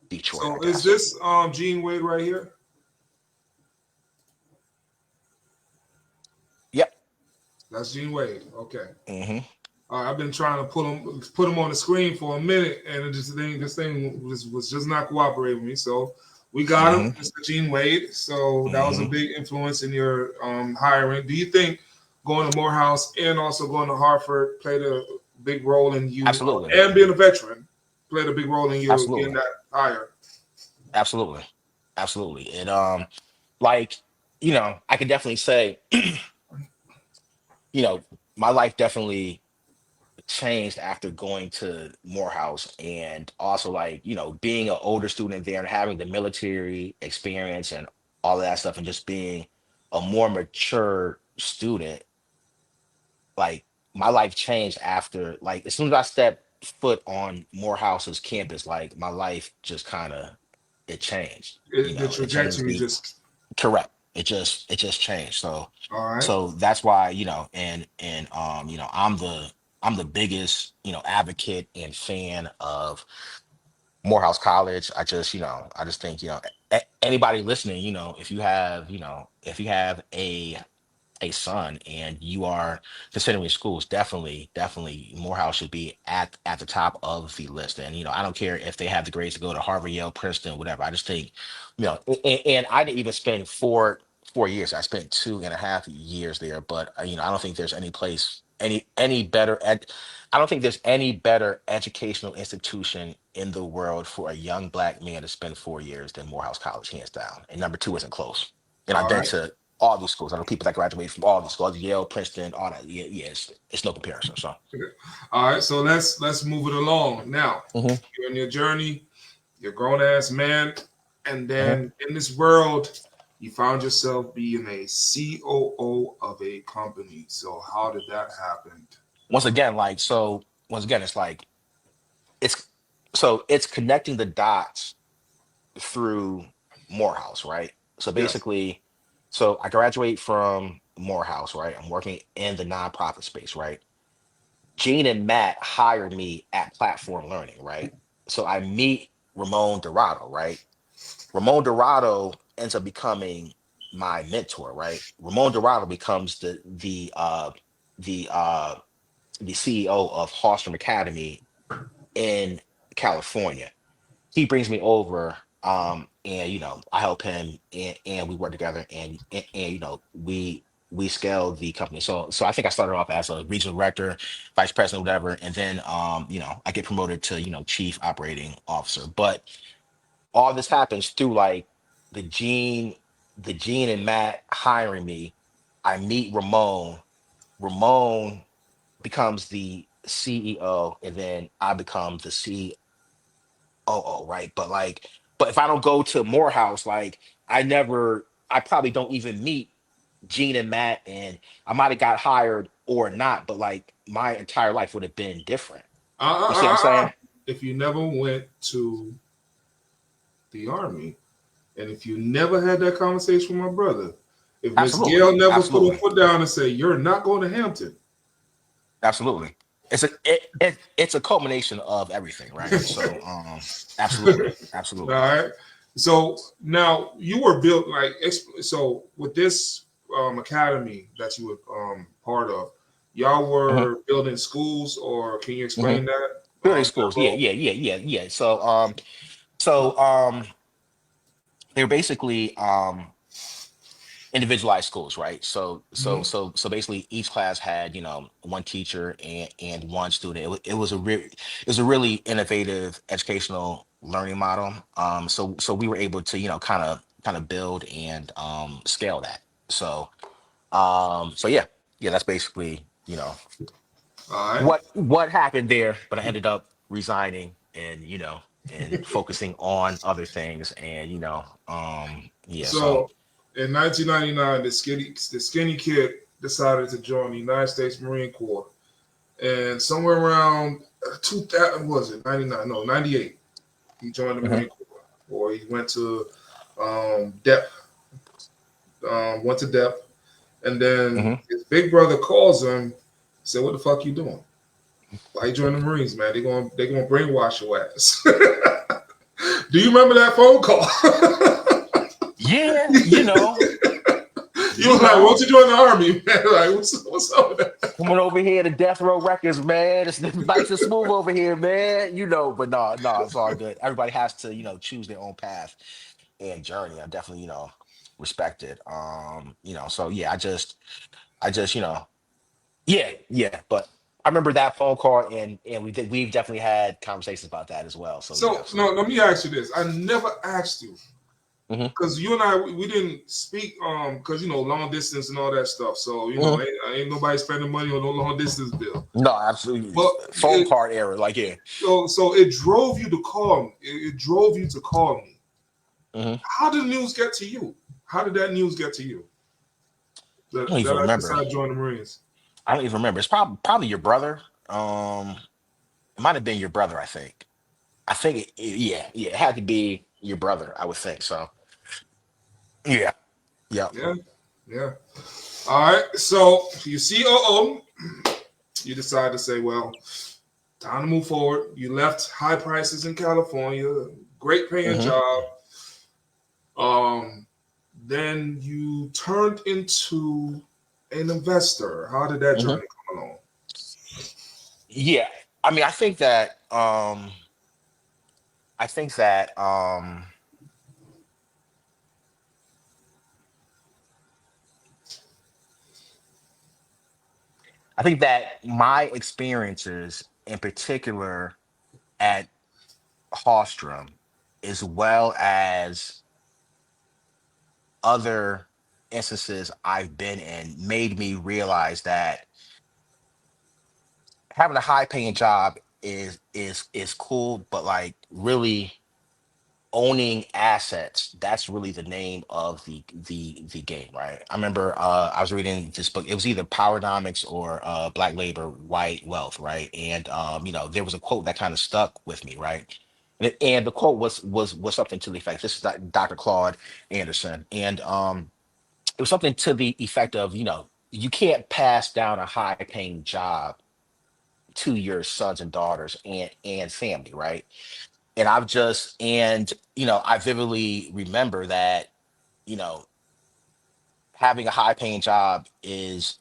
Detroit, I So is guess. this Gene Wade right here? Yep. That's Gene Wade. Okay. Hmm. I've been trying to put him on the screen for a minute, and this thing was just not cooperating with me. So we got him, Hmm. Mr. Gene Wade. So that was a Hmm. big influence in your hiring. Do you think going to Morehouse and also going to Harvard played a big role in you, Absolutely. and being a veteran played a big role in you getting Absolutely. that hire? Absolutely. Absolutely. And like, I can definitely say, you know, my life definitely changed after going to Morehouse, and also like, being an older student there and having the military experience and all of that stuff, and just being a more mature student. Like, my life changed after, like, as soon as I stepped foot on Morehouse's campus, like my life just kind of, it changed. The It changed trajectory me. just Correct. It just changed. So all right. so that's why, I'm the biggest, advocate and fan of Morehouse College. I just think, anybody listening, if you have a son and you are considering schools, definitely Morehouse should be at the top of the list. And I don't care if they have the grades to go to Harvard, Yale, Princeton, whatever. I just think, and I didn't even spend four years. I spent 2.5 years there, but I don't think there's any place any better I don't think there's any better educational institution in the world for a young black man to spend 4 years than Morehouse College, hands down. And number two isn't close. And I've All been right. to all these schools. I know people that graduate from all these schools, Yale, Princeton, all that. Yeah, yeah, it's no comparison. So, All right. So let's move it along now. hmm You're in your journey. You're a grown ass man, and hmm then in this world, you found yourself being a COO of a company. So how did that happen? once again, it's like it's it's connecting the dots through Morehouse, right? So Yes. basically, so I graduate from Morehouse, right? I'm working in the nonprofit space, right? Gene and Matt hired me at Platform Learning, right? So I meet Ramon Dorado, right? Ramon Dorado ends up becoming my mentor, right? Ramon Dorado becomes the the CEO of Hostrom Academy in California. He brings me over, and I help him, and we work together, and we scale the company. So I think I started off as a regional director, vice president, whatever, and then I get promoted to chief operating officer. But all this happens through like the Gene, the Gene and Matt hiring me. I meet Ramon. Ramon becomes the CEO, and then I become the COO, right? But if I don't go to Morehouse, like I probably don't even meet Gene and Matt, and I might have got hired or not, but like my entire life would have been different. Uh, uh, You see what I'm uh, uh. saying? If you never went to the army, and if you never had that conversation with my brother, if Miss Absolutely, Gail never put her absolutely. foot down and say you're not going to Hampton, Absolutely. It's a culmination of everything, right? So absolutely. all Absolutely. right. So now you were built like so with this academy that you were part of. Y'all hmm were building schools, or can you hmm explain that Building that schools. Yeah, role? yeah, yeah, yeah, yeah. So they're basically individualized schools, right? Hmm. So basically each class had, one teacher and one student. It was a really innovative educational learning model. So we were able to, kind of build and scale that. So yeah, yeah, that's basically, All right. what happened there, but I ended up resigning and, and focusing on other things, and yeah, so So in 1999, the skinny kid decided to join the United States Marine Corps, and somewhere around 2000 was it 99? No, 98. He joined the mhm, Marine Corps, or he went to DEP. Went to DEP, And then Hmm. his big brother calls him, said, "What the fuck you doing? Why you join the Marines, man? They gonna brainwash your ass." Do you remember that phone call? Yeah, You you was like, "Won't know, you join the army, man?" Like, what's up with that? coming over here to Death Row Records, man. It's nice and smooth over here, man. But no, no, it's all good. Everybody has to, choose their own path and journey. I definitely, respect it. So yeah, I just, yeah, yeah. But I remember that phone call, and we've definitely had conversations about that as well. So yeah, So no, absolutely. let me ask you this. I never asked you Hmm. because you and I we didn't speak because long distance and all that stuff. So Hmm. ain't nobody spending money on no long distance bill. No, absolutely. But Phone card error, like yeah. so it drove you to call me. It drove you to call me. Hmm. How did the news get to you? How did that news get to you? I don't That even I remember. decided to join the Marines. I don't even remember. It's probably your brother. It might have been your brother. I think yeah, yeah. It had to be your brother. I would think so. Yeah. Yep. Yeah, yeah. All right. So you see, you decide to say, well, time to move forward. You left high prices in California, great paying Hmm. job. Um, then you turned into an investor. How did that Hmm. journey come along? Yeah. I mean, I think that I think that my experiences in particular at Hostrom, as well as other instances I've been in, made me realize that having a high paying job is cool, but like really owning assets, that's really the name of the game, right? I remember I was reading this book. It was either Powernomics or Black Labor White Wealth, right? And there was a quote that kind of stuck with me, right? And the quote was something to the effect, this is Dr. Claude Anderson, and it was something to the effect of, you can't pass down a high paying job to your sons and daughters and family, right? I vividly remember that, you know, having a high paying job is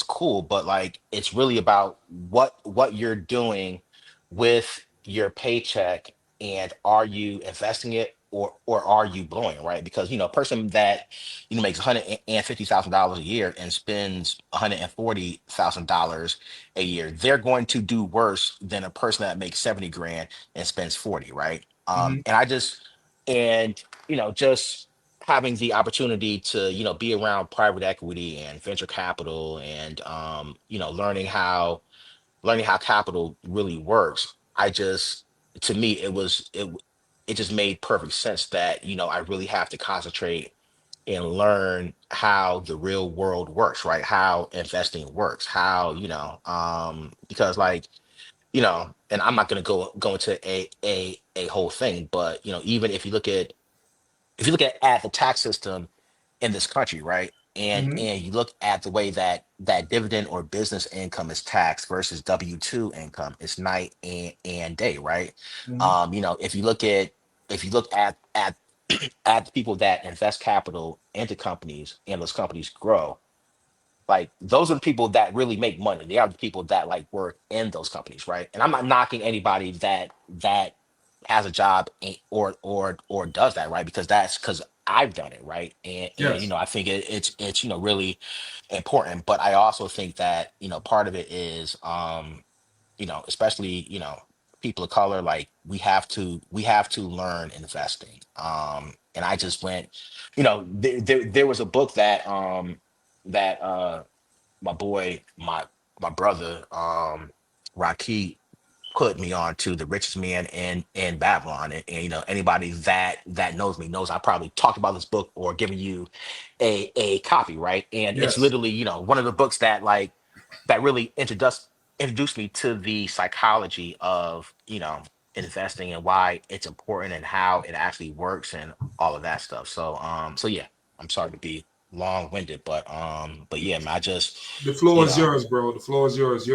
cool, but like it's really about what you're doing with your paycheck, and are you investing it, or are you blowing it, right? Because a person that makes $150,000 a year and spends $140,000 a year, they're going to do worse than a person that makes 70 grand and spends 40, right? Hmm. Just having the opportunity to be around private equity and venture capital, and learning how capital really works. To me, it just made perfect sense that I really have to concentrate and learn how the real world works, right? How investing works, how because like and I'm not going to go into a whole thing, but even if you look at the tax system in this country, right? Hmm. And you look at the way that dividend or business income is taxed versus W-2 income, it's night and day, right? Hmm. If you look at at the people that invest capital into companies and those companies grow, like those are the people that really make money. They are the people that like work in those companies, right? And I'm not knocking anybody that has a job or does that, right? Because I've done it, right? And Yes. I think it's really important. But I also think that part of it is especially people of color, like we have to learn investing. And I just went, there was a book that my boy, my brother, Rocky put me on to, The Richest Man in Babylon. And anybody that knows me knows I probably talked about this book or given you a copy, right? And it's Yes. literally, one of the books that really introduced me to the psychology of investing, and why it's important and how it actually works and all of that stuff. So yeah, I'm sorry to be. long-winded, but yeah, man, I just, The floor you is know. yours, bro. The floor is yours.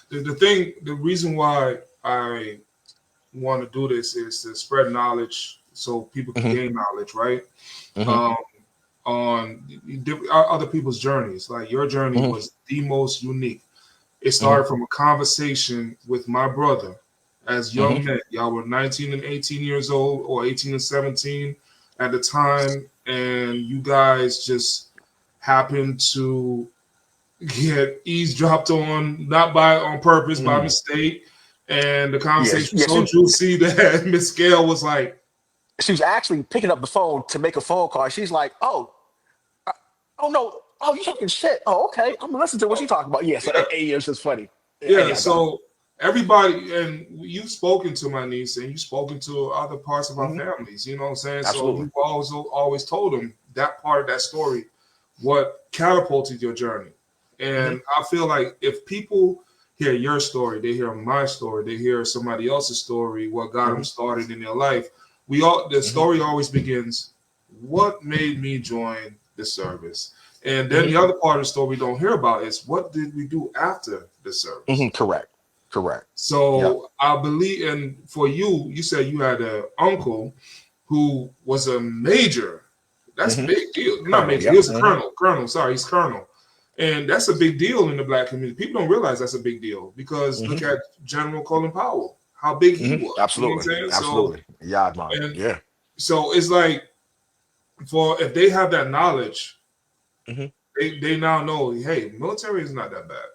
The thing. The reason why I want to do this is to spread knowledge so people can Hmm. gain knowledge, right? Hmm. Um, on other people's journeys. Like your journey Hmm. was the most unique. It Hmm. started from a conversation with my brother as Hmm. young men. Y'all were 19 and 18 years old, or 18 and 17 at the time, and you guys just happened to get eavesdropped on, not by on purpose, by Hmm. mistake. And the Yeah, conversation was yeah, so juicy that Miss Gail was like, she was actually picking up the phone to make a phone call. She's like, "Oh, uh, oh no, oh you talking shit? Oh, okay, I'm gonna listen to what you talking about." Yeah, so yeah, it was just funny. yeah. Anyhow, go. So everybody, and you've spoken to my niece, and you've spoken to other parts of our Hmm. families. You know what I'm saying? So Absolutely. you've always told them that part of that story, what catapulted your journey. Hmm. And I feel like if people hear your story, they hear my story, they hear somebody else's story, what got them Hmm. started in their life. The Hmm. story always begins. What made me join the service? And then the Hmm. other part of the story we don't hear about is what did we do after the Hmm. service? Correct. Correct. Yep. So I believe, and for you, you said you had an uncle who was a major. That's a Hmm. big deal. Not Colonel. major. He Yep. was a Hmm. colonel. Colonel. Sorry, he's colonel. And that's a big deal in the black community. People don't realize that's a big deal because Hmm. look at General Colin Powell, how big he Hmm. was. You know what I'm Absolutely. saying? So, Absolutely. Yadman. and Yeah. so it's like for if they have that knowledge, Hmm. they now know, hey, military is not that bad.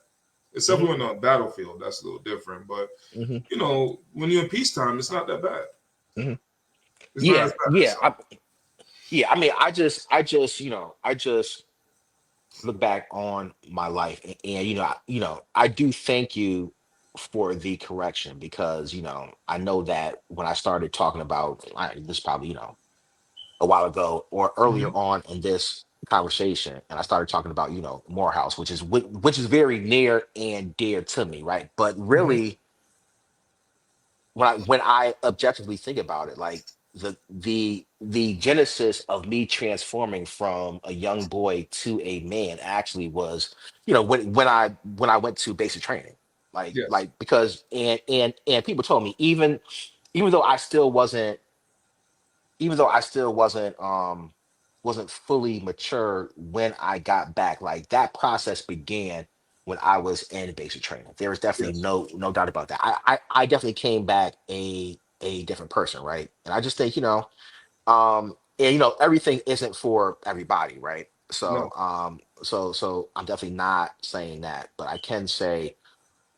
Except Hmm. when on a battlefield, that's a little different. But Hmm. when you're in peacetime, it's not that bad. Hmm. It's not Yeah. as bad. Yeah. So Yeah. I mean, I just look back on my life, and I do thank you for the correction, because I know that when I started talking about this, probably a while ago or earlier mhm. on in this conversation, and I started talking about Morehouse, which is very near and dear to me, right? But Mhm. really, when I objectively think about it, like the genesis of me transforming from a young boy to a man actually was, when I went to basic training, Yes. because and people told me, even though I still wasn't even though I still wasn't fully mature when I got back, like that process began when I was in basic training. There was definitely Yes. no doubt about that. I definitely came back a different person, right? And I just think, and everything isn't for everybody, right? So No. I'm definitely not saying that, but I can say,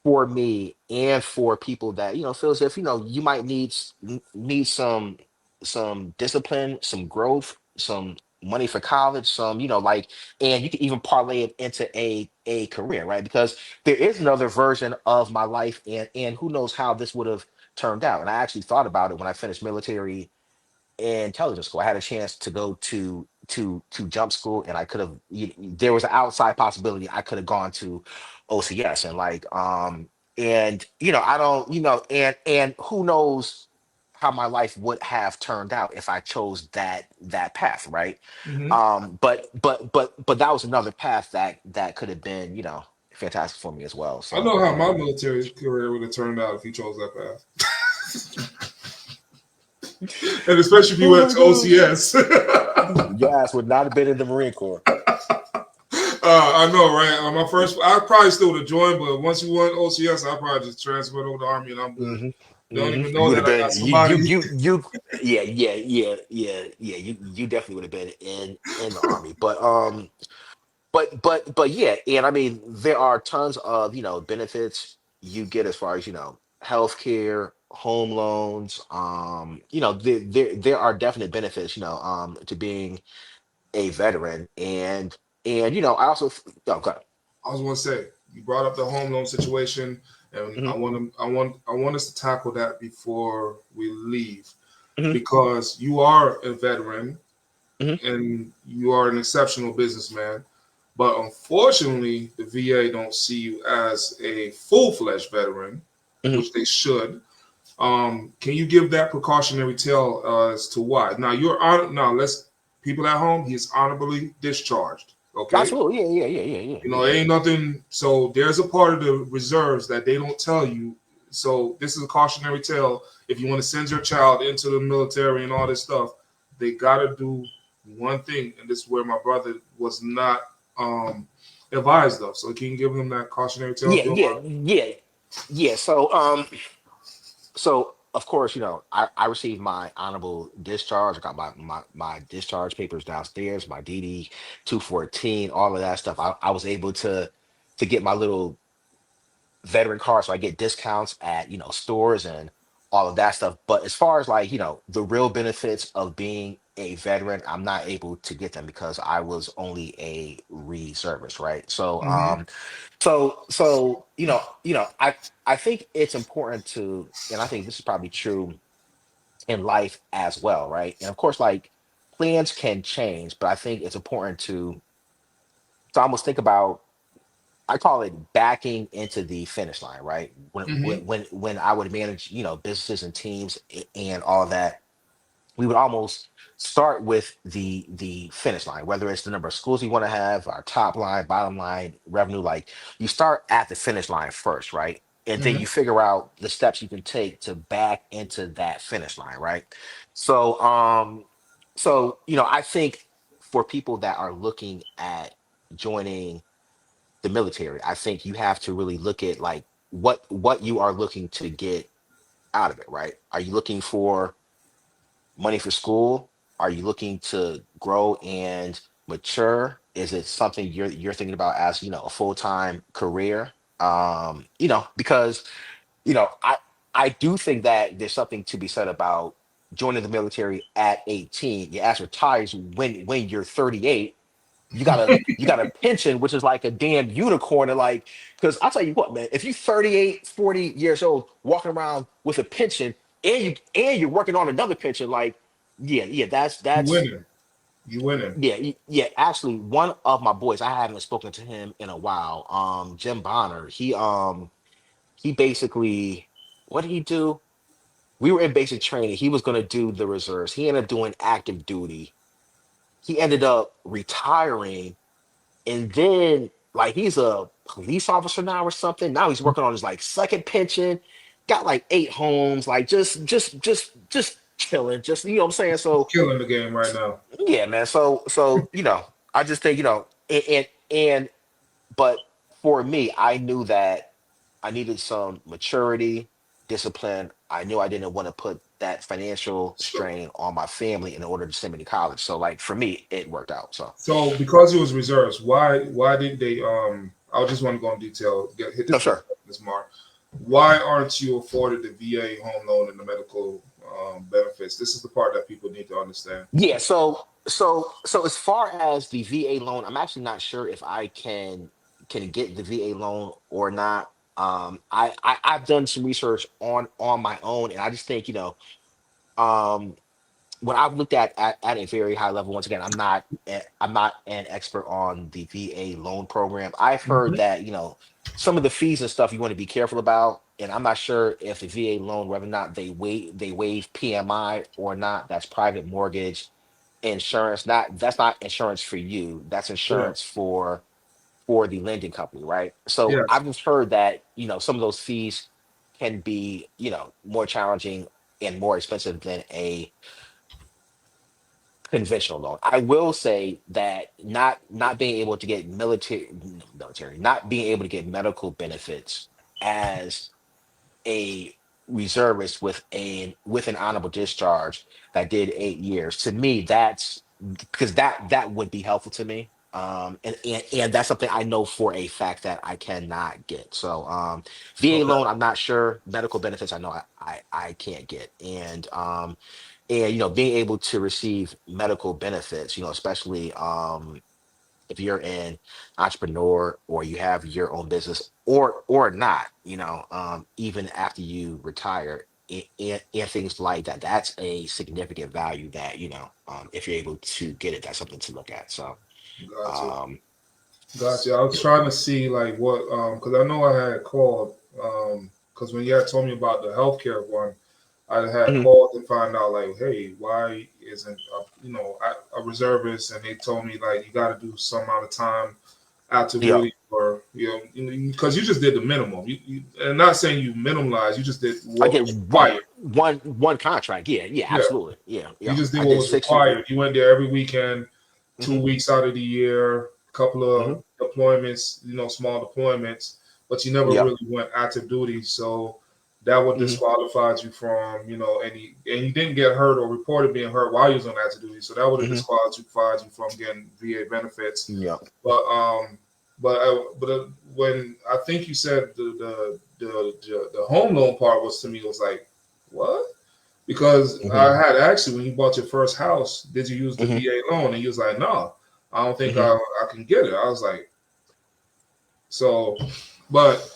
for me and for people that feel as if you might need some discipline, some growth, some money for college, some and you can even parlay it into a career, right? Because there is another version of my life, and who knows how this would have turned out. And I actually thought about it when I finished military intelligence school. I had a chance to go to jump school, and I could have. There was an outside possibility I could have gone to OCS, and I don't, and who knows how my life would have turned out if I chose that path, right? Hmm. But that was another path that could have been fantastic for me as well. I know So how my military career would have turned out if you chose that path, and especially if you oh went my to gosh, OCS. your ass would not have been in the Marine Corps. I know, right? My first, I probably still would have joined, but once you went OCS, I probably just transferred over to Army and I'm good. Hmm. They don't Hmm. even You know would that have I been got somebody. yeah. You definitely would have been in the Army, but yeah, and I mean there are tons of benefits you get as far as healthcare, home loans. There are definite benefits to being a veteran, and I also oh, go ahead. I was going to say you brought up the home loan situation, and Mhm, I want us to tackle that before we leave mhm, because you are a veteran mhm, and you are an exceptional businessman. But unfortunately, the VA don't see you as a full-fledged veteran, mhm. which they should. Can you give that precautionary tale as to why? Now you're on. Now let's people at home, he is honorably discharged. Okay. Absolutely. Yeah, yeah, yeah, yeah, You yeah, know, it ain't nothing. So there's a part of the reserves that they don't tell you. So this is a cautionary tale. If you want to send your child into the military and all this stuff, they gotta do one thing, and this is where my brother was not um, advised of. So can you give them that cautionary tale yeah, if you don't yeah, mind? yeah, yeah. Yeah. So of course, I received my honorable discharge. I got my discharge papers downstairs, my DD 214, all of that stuff. I was able to get my little veteran card, so I get discounts at stores and all of that stuff. But as far as like the real benefits of being a veteran, I'm not able to get them because I was only a reservist, right? So Mm-hmm. I think it's important to, and I think this is probably true in life as well, right? And of course, like plans can change, but I think it's important to almost think about, I call it backing into the finish line, right? Mm-hmm. When I would manage, businesses and teams and all of that, we would almost start with the finish line, whether it's the number of schools you want to have, our top line, bottom line, revenue. Like you start at the finish line first, right? And then Mm-hmm. you figure out the steps you can take to back into that finish line, right? So I think for people that are looking at joining the military, I think you have to really look at like what you are looking to get out of it, right? Are you looking for money for school? Are you looking to grow and mature? Is it something you're thinking about as, a full-time career? Because, I do think that there's something to be said about joining the military at 18. You ask retires when you're 38, you got a pension, which is like a damn unicorn. And like, because I'll tell you what, man, if you 38, 40 years old, walking around with a pension and you're working on another pension, like, yeah, You that's winning. You winning. yeah, yeah. Actually, one of my boys, I haven't spoken to him in a while. Jim Bonner, he basically, what did he do? We were in basic training. He was gonna do the reserves. He ended up doing active duty. He ended up retiring, and then like he's a police officer now or something. Now he's working on his like second pension, got like 8 homes, like just chilling, just what I'm saying. So Killing the game right now. yeah, man. So I just think and but for me, I knew that I needed some maturity, discipline. I knew I didn't want to put that financial So, strain on my family in order to send me to college. So like for me, it worked out. So so because it was reserves, why didn't they? I just want to go in detail. Hit no, this sure. this mark. Why aren't you afforded the VA home loan and the medical benefits? This is the part that people need to understand. Yeah, so as far as the VA loan, I'm actually not sure if I can get the VA loan or not. I've done some research on my own, and I just think, um, when I've looked at a very high level, once again, I'm not an expert on the VA loan program. I've heard Mhm. that, some of the fees and stuff you want to be careful about, and I'm not sure if the VA loan, whether or not they waive PMI or not. That's private mortgage insurance. Not That's not insurance for you. That's Yeah. insurance for the lending company, right? So Yes. I've just heard that, some of those fees can be, more challenging and more expensive than a conventional loan. I will say that not being able to get not being able to get medical benefits as a reservist with an honorable discharge that did 8 years, to me, that's because that would be helpful to me. And that's something I know for a fact that I cannot get. So VA Okay. loan, I'm not sure. Medical benefits, I know I can't get. And being able to receive medical benefits, especially if you're an entrepreneur or you have your own business or not, even after you retire, and things like that, that's a significant value that, if you're able to get it, that's something to look at. So Gotcha. um Gotcha. I was trying to see like what because I know I had called because when you had told me about the healthcare one, I had mhm, called and find out like, hey, why isn't a reservist, and they told me like you got to do some amount of time active Yeah. duty, or because you just did the minimum. And not saying you minimalized, you just did I what did was required. one contract. Yeah, yeah, Yeah, absolutely. Yeah, you yeah. just did I what did was 6 years. required. You went there every weekend, Hmm. 2 weeks out of the year, a couple Hmm. of deployments, small deployments, but you never Yep. really went active duty. So that would Hmm. disqualify you from, and you didn't get hurt or reported being hurt while you was on active duty. So that would have Hmm. disqualified you from getting VA benefits. Yep. But when I think you said the home loan part was to me was like, what? Because Hmm. I had asked you when you bought your first house, did you use the Hmm. VA loan? And you was like, no, I don't think Hmm. I can get it. I was like, so, but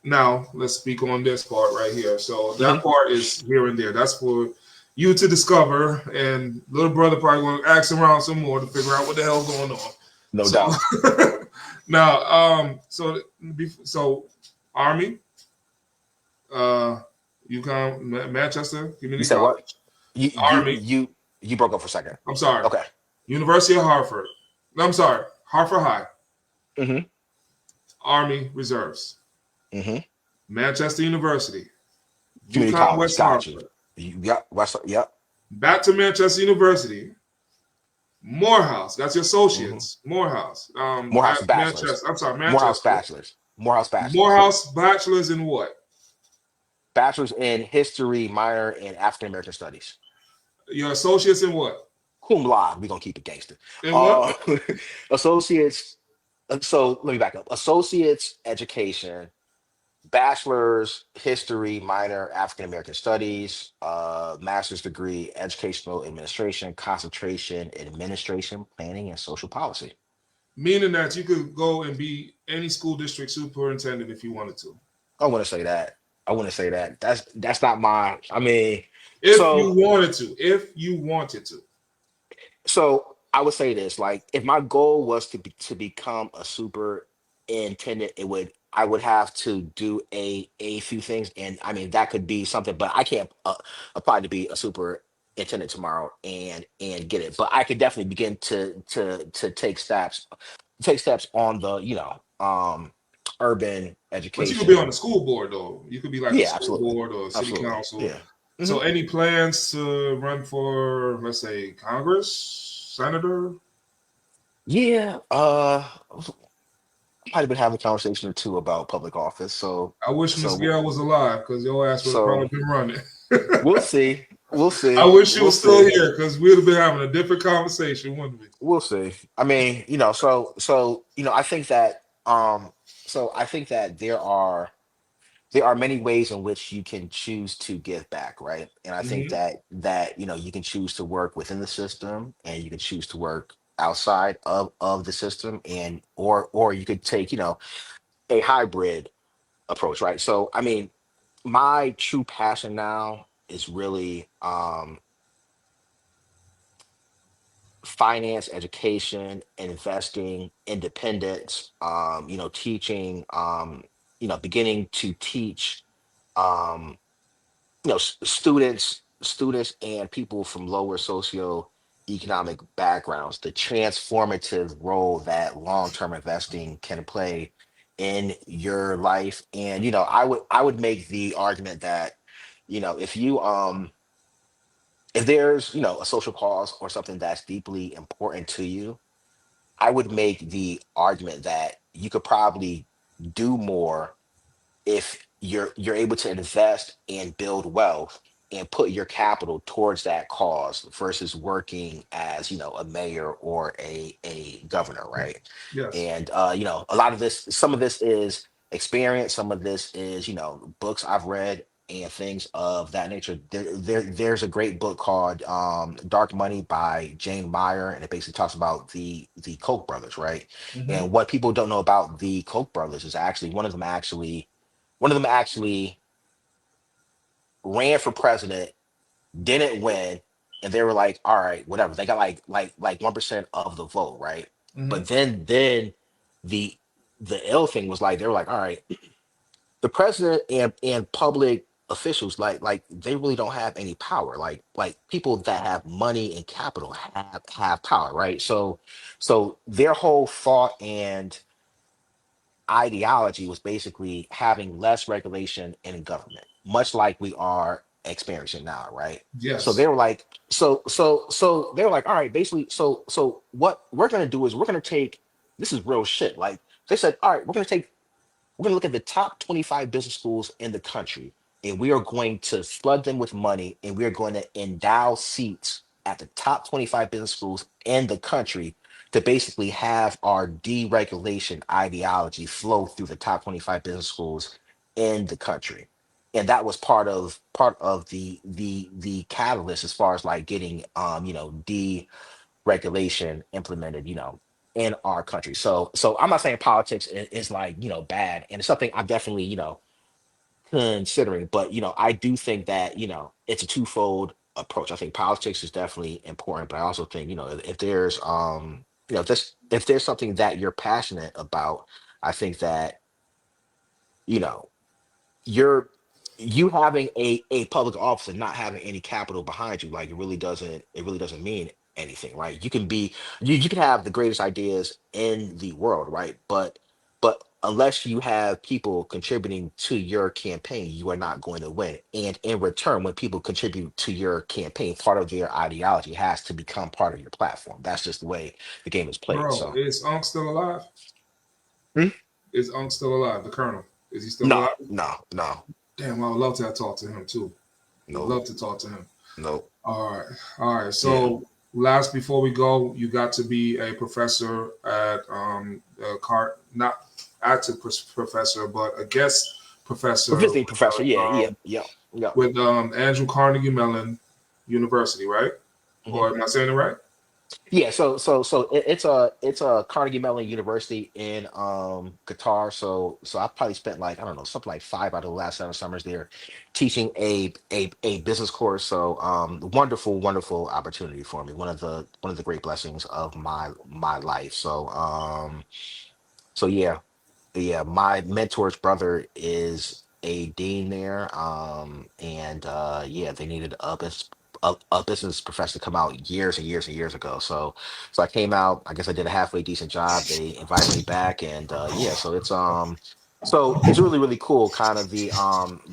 now let's speak on this part right here. So that Hmm. part is here and there. That's for you to discover, and little brother probably going to ask around some more to figure out what the hell's going on. No So doubt. now, so Army, uh, UConn, Manchester You Community said what? College, You you Army. you you broke up for a second. I'm sorry, Okay. University of Hartford. No, I'm sorry, Hartford High, Hmm. Army Reserves, Hmm. Manchester University, Community UConn college. West Got you. Hartford, Yep. West. Yep. back to Manchester University, Morehouse. That's your Hmm. associates, Morehouse. Morehouse At bachelors. Manchester. I'm sorry, Morehouse Manchester. bachelors. Morehouse bachelors. Morehouse bachelors in what? Bachelors in history, minor in African American studies. Your associates in what? Cum laude. We're gonna keep it gangster. In what? Uh, associates. So let me back up. Associates education, bachelor's history, minor African American studies, master's degree educational administration, concentration in administration, planning, and social policy. Meaning that you could go and be any school district superintendent if you wanted to. I want to say that. I want to say that. That's not my. I mean, If you so wanted to. If you wanted to. so I would say this, like if my goal was to become a superintendent, I would have to do a few things, and I mean that could be something, but I can't apply to be a superintendent tomorrow and get it. But I could definitely begin to take steps on the urban But you could be on the education. school board though. You could be like a Yeah, school absolutely, board or city absolutely, council. yeah. So Hmm. any plans to run for, let's say, Congress, senator? Yeah, might have been having a conversation or two about public office. I wish Miss So, Gail was alive because your ass would have so probably been running. we'll see. We'll I see. wish she We'll was still see. here because we'd have been having a different conversation, wouldn't we? We'll see. I mean, I think that I think that there are many ways in which you can choose to give back, right? And I think Hmm. that you can choose to work within the system, and you can choose to work outside of the system, and or you could take a hybrid approach, right? So I mean, my true passion now is really finance, education, investing, independence, teaching, beginning to teach um, students and people from lower socioeconomic backgrounds, the transformative role that long-term investing can play in your life. And I would make the argument that if you if there's a social cause or something that's deeply important to you, I would make the argument that you could probably do more if you're able to invest and build wealth and put your capital towards that cause versus working as a mayor or a governor, right? Yes. And a lot of this, some of this is experience, some of this is books I've read and things of that nature. There's a great book called Dark Money by Jane Meyer, and it basically talks about the Koch brothers, right? Hmm. And what people don't know about the Koch brothers is actually one of them actually ran for president, didn't win, and they were like, all right, whatever. They got like 1% of the vote, right? Hmm. But then the the ill thing was like they were like, all right, the president and public officials, like they really don't have any power. Like people that have money and capital have power, right? So their whole thought and ideology was basically having less regulation in government, much like we are experiencing now, right? So they Yes, were like, so they were like, all right, basically, so what we're gonna do is we're gonna take, this is real shit. Like they said, all right, we're going to look at the top 25 business schools in the country, and we are going to flood them with money, and we are going to endow seats at the top 25 business schools in the country to basically have our deregulation ideology flow through the top 25 business schools in the country. And that was part of the catalyst as far as like getting regulation implemented, in our country. So I'm not saying politics is like, bad. And it's something I'm definitely, considering. But, I do think that, it's a twofold approach. I think politics is definitely important, but I also think, if there's if there's something that you're passionate about, I think that, you know, you're you having a public office and not having any capital behind you, like it really doesn't mean anything, right? You can have the greatest ideas in the world, right? But unless you have people contributing to your campaign, you are not going to win. And in return, when people contribute to your campaign, part of their ideology has to become part of your platform. That's just the way the game is played. bro. So Is Unc still alive? Hmm? Is Unc still alive? The Colonel, is he still No, alive? no, no, Damn, I would love to have talked to him too. Would no, love to talk to him. no. All right, all right. Yeah. So last before we go, you got to be a professor at not active professor, but a guest A professor visiting professor. Yeah, yeah, yeah, yeah. with Andrew Carnegie Mellon University, right? Mhm. Or am I saying it right? Yeah, it's a Carnegie Mellon University in Qatar. So I probably spent like, I don't know, something like 5 out of the last 7 summers there teaching a business course. So wonderful, wonderful opportunity for me. One of the great blessings of my life. So yeah, yeah, my mentor's brother is a dean there. And yeah, they needed a business professor to come out years and years and years ago. So I came out. I guess I did a halfway decent job. They invited me back, and yeah, so it's really really cool, kind of the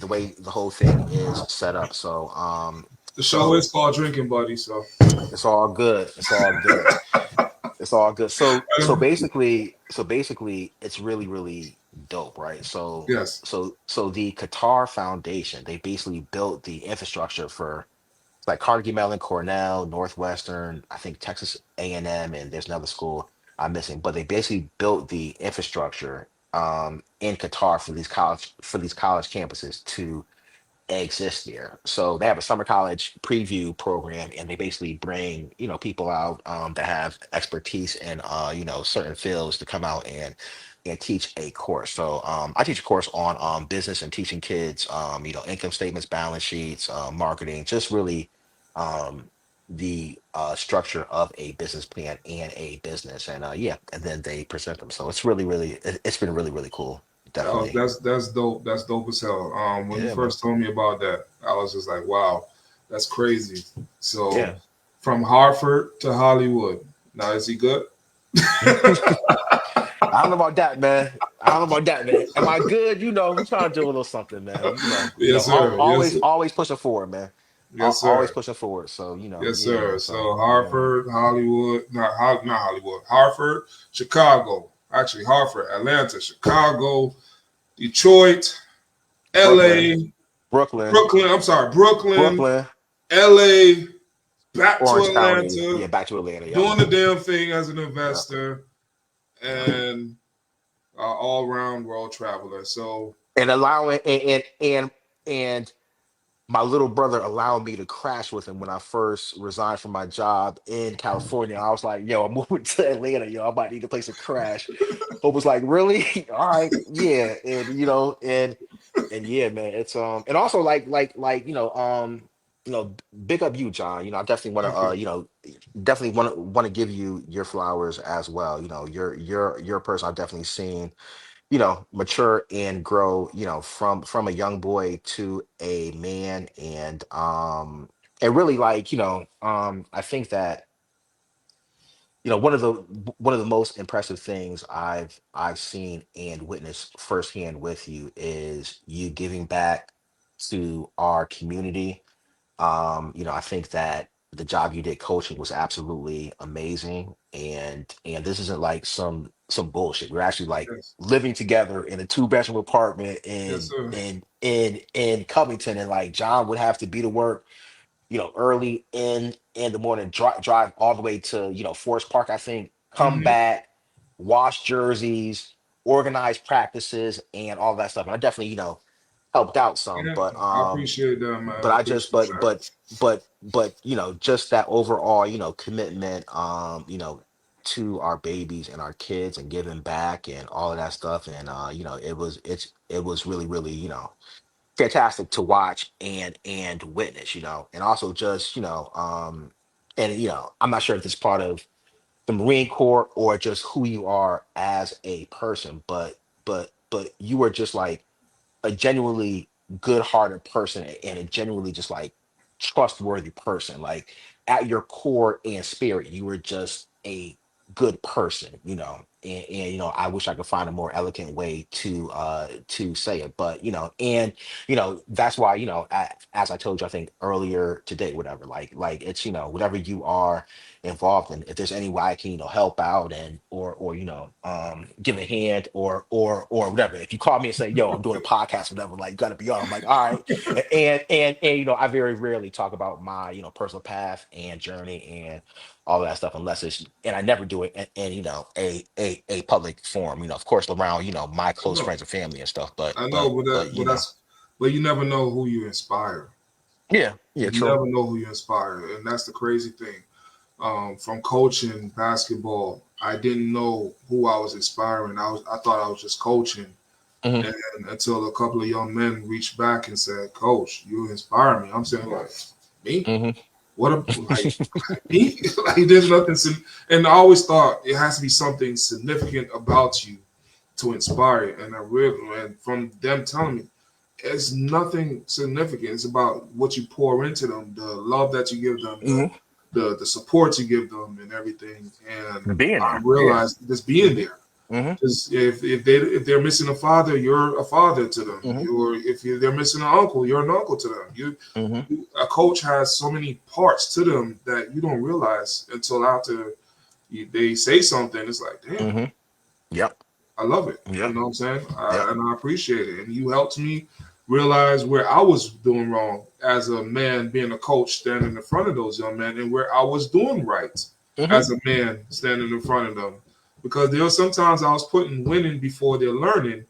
way the whole thing is set up. The show So is called Drinking Buddy, so it's all good. It's all good. It's all good. So basically, it's really, really dope, right? So yes. so so the Qatar Foundation, they basically built the infrastructure for like Carnegie Mellon, Cornell, Northwestern, I think Texas A&M, and there's another school I'm missing, but they basically built the infrastructure in Qatar for these college campuses to exist there. So they have a summer college preview program, and they basically bring, people out that have expertise in certain fields to come out and teach a course. So I teach a course on business and teaching kids income statements, balance sheets, marketing, just really the structure of a business plan and a business. And yeah, and then they present them. So it's been really, really cool. Oh, Definitely. that's dope. That's dope as hell. When you Yeah, man. first told me about that, I was just like, wow, that's crazy. So, Yeah. from Hartford to Hollywood. Now, is he good? I don't know about that, man. I don't know about that, man. Am I good? We trying to do a little something, man. Yes, sir. Yes, Always, sir. always pushing forward, man. Yes, Always sir. pushing forward. So, Yes, yeah, sir. man. So So, yeah. Hartford, Hollywood, not Hollywood, Hartford, Chicago. Actually, Hartford, Atlanta, Chicago, Detroit, Brooklyn, L.A., Brooklyn, Brooklyn. I'm sorry, Brooklyn, Brooklyn, L.A., back to Orange County. Atlanta, Yeah, back to Atlanta. Yep. doing the damn thing as an Yep. investor, Yep. and all round world traveler. So And allowing and my little brother allowed me to crash with him when I first resigned from my job in California. I was like, yo, I'm moving to Atlanta, yo. I might need a place to crash. Hope was like, really? All right, yeah. And yeah, man, it's and also like big up you, John. I definitely want to thank you. definitely want to give you your flowers as well. You're a person I've definitely seen mature and grow, from a young boy to a man. And really, like, I think that, one of the most impressive things I've seen and witnessed firsthand with you is you giving back to our community. I think that the job you did coaching was absolutely amazing. And this isn't like some bullshit. We're actually like Yes. living together in a two-bedroom apartment Yes, in sir. in Covington, and like John would have to be to work, early in the morning, drive all the way to, Forest Park, I think, come Hmm. back, wash jerseys, organize practices, and all that stuff. And I definitely, helped out some, Yeah, but I appreciate that, man. but I I just appreciate that. but just that overall, commitment, to our babies and our kids and giving back and all of that stuff. And it was really, really, fantastic to watch and witness, and also just, and I'm not sure if it's part of the Marine Corps or just who you are as a person, but you were just like a genuinely good-hearted person and a genuinely just like trustworthy person. Like at your core and spirit, you were just a good person, and I wish I could find a more elegant way to say it, but that's why, as I told you, I think earlier today, whatever, like it's, whatever you are involved in, if there's any way I can, help out, and or give a hand, or whatever. If you call me and say, yo, I'm doing a podcast, whatever, like, gotta be on, I'm like, all right. And I very rarely talk about my, personal path and journey and all that stuff, unless it's, and I never do it in, a public forum, of course, around, my I close know, friends and family and stuff, but I know, but but but but you never know who you inspire. yeah, yeah, You true. never know who you inspire, and that's the crazy thing. From coaching basketball, I didn't know who I was inspiring. I thought I was just coaching, Hmm. and until a couple of young men reached back and said, "Coach, you inspire me." I'm saying like me. Hmm. What a like me? Like there's nothing. And I always thought it has to be something significant about you to inspire. And I really, and from them telling me, it's nothing significant. It's about what you pour into them, the love that you give them, the Hmm. the support you give them, and everything. And Being I there, yeah. realized just being Hmm. there. Hmm. Because if they're missing a father, you're a father to them. Hmm. You're if you they're missing an uncle, you're an uncle to them. Hmm. A coach has so many parts to them that you don't realize until after they say something. It's like, damn, Hmm. Yep. I love it. You Yep. know what I'm saying? Yep. And I appreciate it. And you helped me realize where I was doing wrong as a man, being a coach, standing in front of those young men, and where I was doing right Hmm. as a man, standing in front of them. Because there were sometimes I was putting winning before they're learning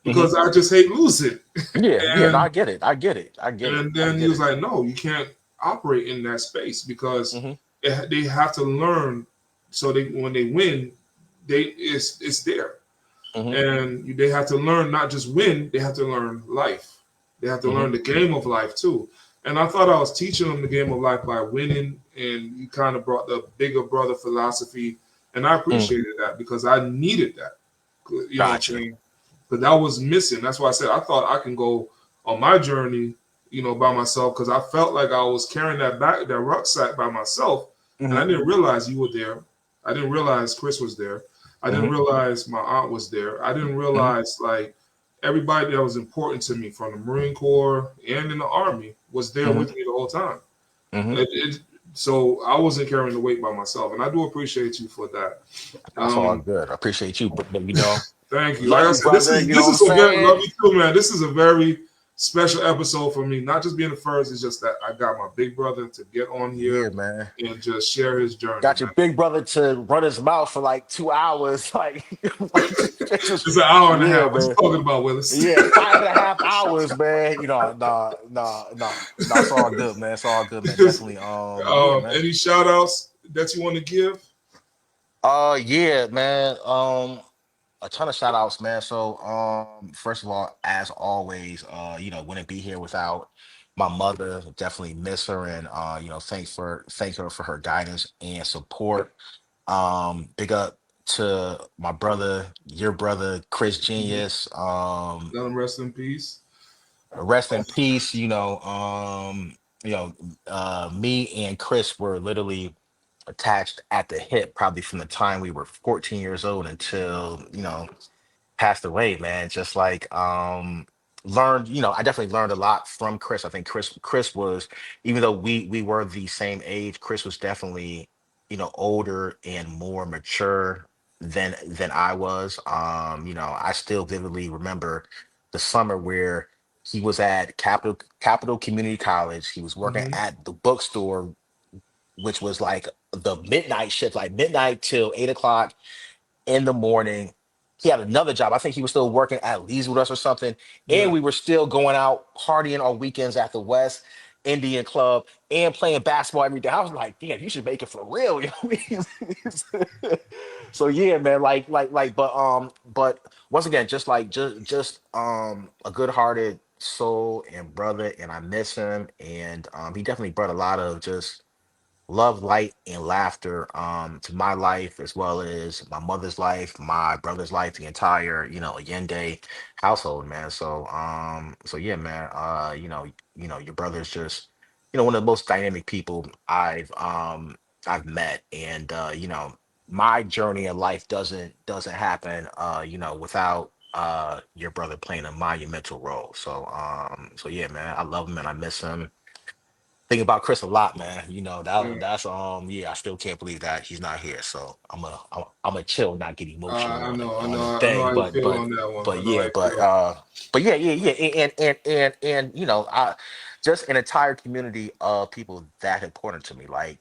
Hmm. because I just hate losing. Yeah, yeah, no, And I get it. I get it. I get it. and I then he get was it. like, no, you can't operate in that space because Hmm. they have to learn. So they when they win, it's there, Hmm. and they have to learn not just win. They have to learn life. They have to Hmm. learn the game of life too. And I thought I was teaching them the game of life by winning, and you kind of brought the bigger brother philosophy, and I Mm. appreciated that because I needed that. You know what I'm Gotcha. saying? But that was missing. That's why I said I thought I can go on my journey, by myself because I felt like I was carrying that rucksack by myself, and I Hmm. didn't realize you were there. I didn't realize Chris was there. I didn't Hmm. realize my aunt was there. I didn't Hmm. realize like everybody that was important to me from the Marine Corps and in the Army was there Hmm. with me the whole time. Hmm. So I wasn't carrying the weight by myself, and I do appreciate you for that. That's all Um, good. I appreciate you, but Thank you. Like love I you, said, this brother. is You know this what I'm is a very love saying? you too, man. This is a very special episode for me. Not just being the first, it's just that I got my big brother to get on here Yeah, man. and just share his journey, Got your man. big brother to run his mouth for like 2 hours, like, It's an hour and a yeah, half. What you man. talking about, Willis? Yeah, 5.5 hours, man. No, it's all good, man. It's all good, man. Definitely. Yeah, man. Any shout outs that you want to give? Yeah, man. A ton of shout outs, man. So, first of all, as always, wouldn't be here without my mother. Definitely miss her, and thank her for her guidance and support. Big up to my brother, your brother, Chris Mhm. Genius. Let him rest in peace. Rest in peace. You know, me and Chris were literally attached at the hip, probably from the time we were 14 years old until, passed away, man. Just like learned, I definitely learned a lot from Chris. I think Chris was, even though we were the same age, Chris was definitely, older and more mature than I was. I still vividly remember the summer where he was at Capital Community College. He was working Hmm. at the bookstore, which was like the midnight shift, like midnight till 8 o'clock in the morning. He had another job. I think he was still working at Lee's with us or something. And Yeah. we were still going out partying on weekends at the West Indian Club and playing basketball every day. I was like, damn, you should make it for real. You know what I mean? So yeah, man, but once again, just a good-hearted soul and brother, and I miss him. And he definitely brought a lot of just love, light, and laughter to my life as well as my mother's life, my brother's life, the entire, Allende household, man. So yeah, man. Your brother's just, one of the most dynamic people I've met. And my journey in life doesn't happen without your brother playing a monumental role. So yeah, man, I love him and I miss him. Think about Chris a lot, man. Yeah. That's yeah, I still can't believe that he's not here. So I'm a chill, not get emotional I on know, I on know, the I know thing, how you feel on that one. I but know how yeah, you feel. yeah, yeah, and I just an entire community of people that important to me, like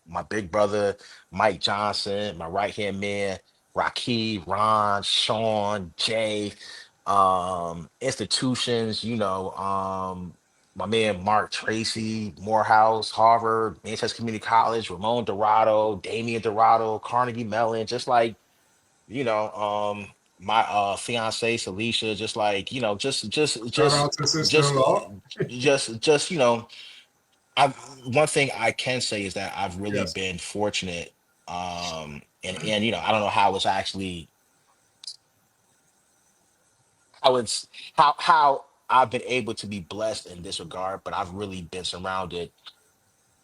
my big brother Mike Johnson, my right hand man Rocky, Ron, Sean, Jay, institutions, my man Mark Tracy, Morehouse, Harvard, Manchester Community College, Ramon Dorado, Damian Dorado, Carnegie Mellon, just like, my fiance Celicia, just like, Shout out to just sister-in-law. just I one thing I can say is that I've really Yes. been fortunate, and I don't know how it's actually how it's how I've been able to be blessed in this regard, but I've really been surrounded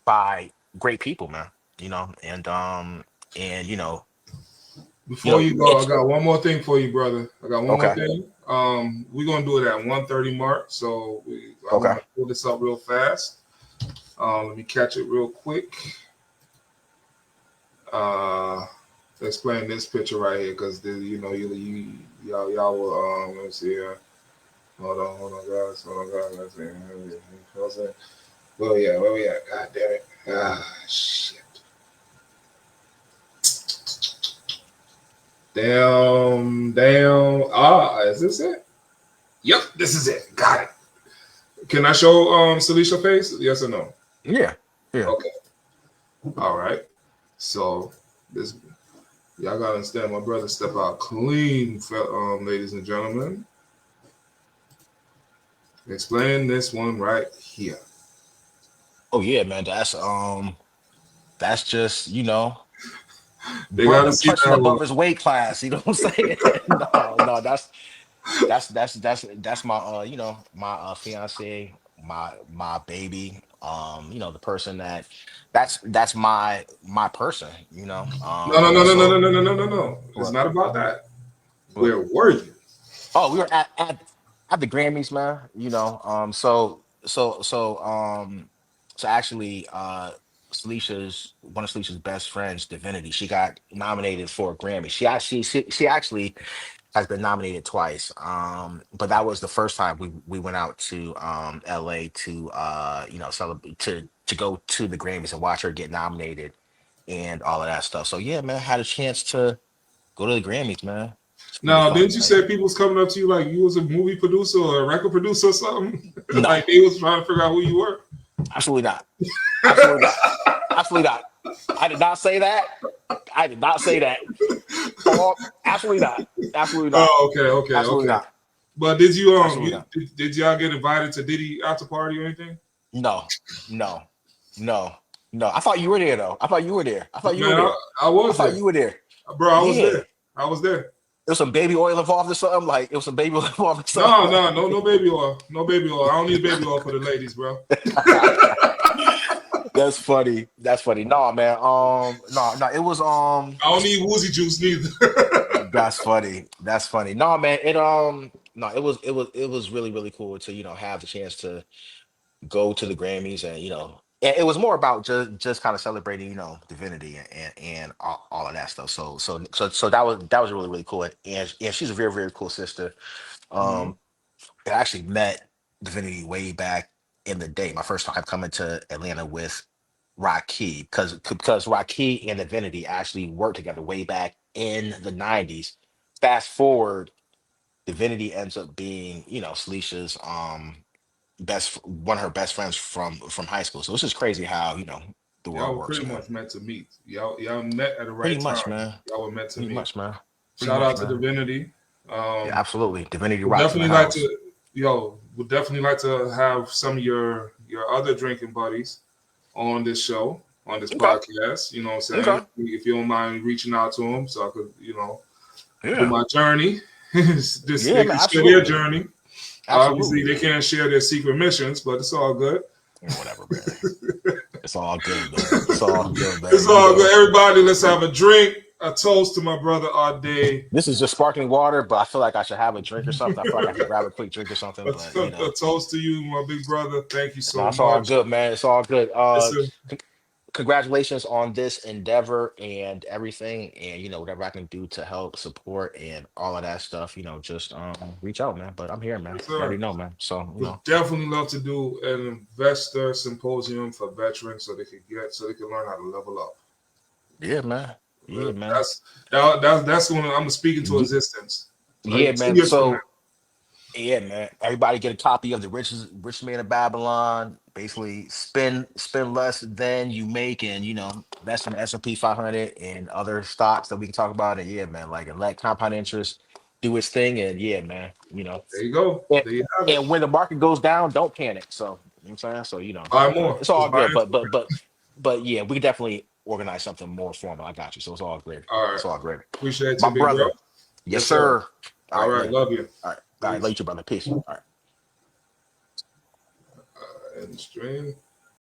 by great people, man. And Before you go, I it's got one more thing for you, brother. I got one more okay, thing. We're gonna do it at 1:30 mark. So I okay. want to pull this up real fast. Let me catch it real quick. Uh, explain this picture right here because y'all will let me see here. Hold on, guys. Hold on, guys. Let's see. Where we at? God damn it. Ah, shit. Damn. Ah, is this it? Yep, this is it. Got it. Can I show Celicia face? Yes or no? Yeah, yeah. Okay. All right. So this y'all gotta understand my brother step out clean, ladies and gentlemen. Explain this one right here. Oh yeah, man. That's just, They gotta brother see punching that one. above his weight class. You know what I'm saying? No, no, that's my my fiance, my baby, the person that's my person, No, no, no, no, no, no, so no, no, no, no, no. It's what not about that. what Where were you? oh, we were at the Grammys, man. So actually, Celicia's one of Celicia's best friends, Divinity, she got nominated for a Grammy. She actually has been nominated twice. But that was the first time we went out to LA to celebrate, to go to the Grammys and watch her get nominated and all of that stuff. So yeah, man, had a chance to go to the Grammys, man. It's pretty Now, fun, didn't you man. say people was coming up to you like you was a movie producer or a record producer or something? No, Like they was trying to figure out who you were? absolutely not. Absolutely not. Absolutely not. I did not say that. I did not say that. Oh, absolutely not. Absolutely not. Oh, okay, okay, Absolutely okay. not. But did you Absolutely not. did y'all get invited to Diddy after party or anything? No, no, no, no. I thought you were there though. I thought you were there. I thought you were Man, there. I I was thought there, you were there. bro. I was Yeah. there. I was there. It was some baby oil involved or something. Like it was some baby oil involved or something. No, no, no, no baby oil. No baby oil. I don't need baby oil for the ladies, bro. That's funny. That's funny. No, man. No, no. It was I don't need woozy juice neither. That's funny. That's funny. No, man. No. It was really really cool to have the chance to go to the Grammys and it was more about just kind of celebrating divinity and all of that stuff. So that was really really cool and she's a very very cool sister. Mhm. Um, I actually met Divinity way back in the day. My first time coming to Atlanta with Rocky, because Rocky and Divinity actually worked together way back in the '90s. Fast forward, Divinity ends up being, Salisha's one of her best friends from high school. So it's just crazy how the Y'all world were works, pretty man. much meant to meet. Y'all met at the Pretty right much, time. man. Y'all were meant to Pretty meet. much, man. Pretty Shout much, out to man. Divinity. Yeah, Um, absolutely. Divinity would rocks in the definitely like house. to, would definitely like to have some of your other drinking buddies on this show, on this Okay. podcast. You know what I'm saying? Okay. If you don't mind reaching out to them, so I could, do Yeah. my journey. This Yeah, they man. can share their Absolutely. journey. Obviously, Absolutely. they can't share their secret missions, but it's all good. Whatever, man. It's all good, man. It's all good, It's man. all good. Everybody, let's have a drink. A toast to my brother Ade. This is just sparkling water, but I feel like I should have a drink or something. I feel like I should grab a quick drink or something, but A toast to you, my big brother. Thank you no, so it's all much. good, man. It's all good. Listen, C- Congratulations on this endeavor and everything, and whatever I can do to help support and all of that stuff. Just reach out, man. But I'm here, man. yes, You already sir. know, man. So Would definitely love to do an investor symposium for veterans so they can learn how to level up. yeah, man. Yeah, man. That's when I'm speaking to Ye- existence. Yeah, 2 man. years from now. So yeah, man. Everybody get a copy of the Rich Man of Babylon. Basically, spend less than you make, and invest in the S&P 500 and other stocks that we can talk about. And yeah, man, like and let compound interest do its thing. And yeah, man, There you go. and, There you have it. and when the market goes down, don't panic. So you know what I'm saying. So Buy more. it's all Just buy good. into it. But yeah, we can definitely organize something more formal. I got you. So it's all great. All right. It's all great. Appreciate My you, big bro. brother. Yes, Yes, sir. sir. All All right, right. later. Love you. All right. All right. Peace. Later, brother. Peace. All right. And stream.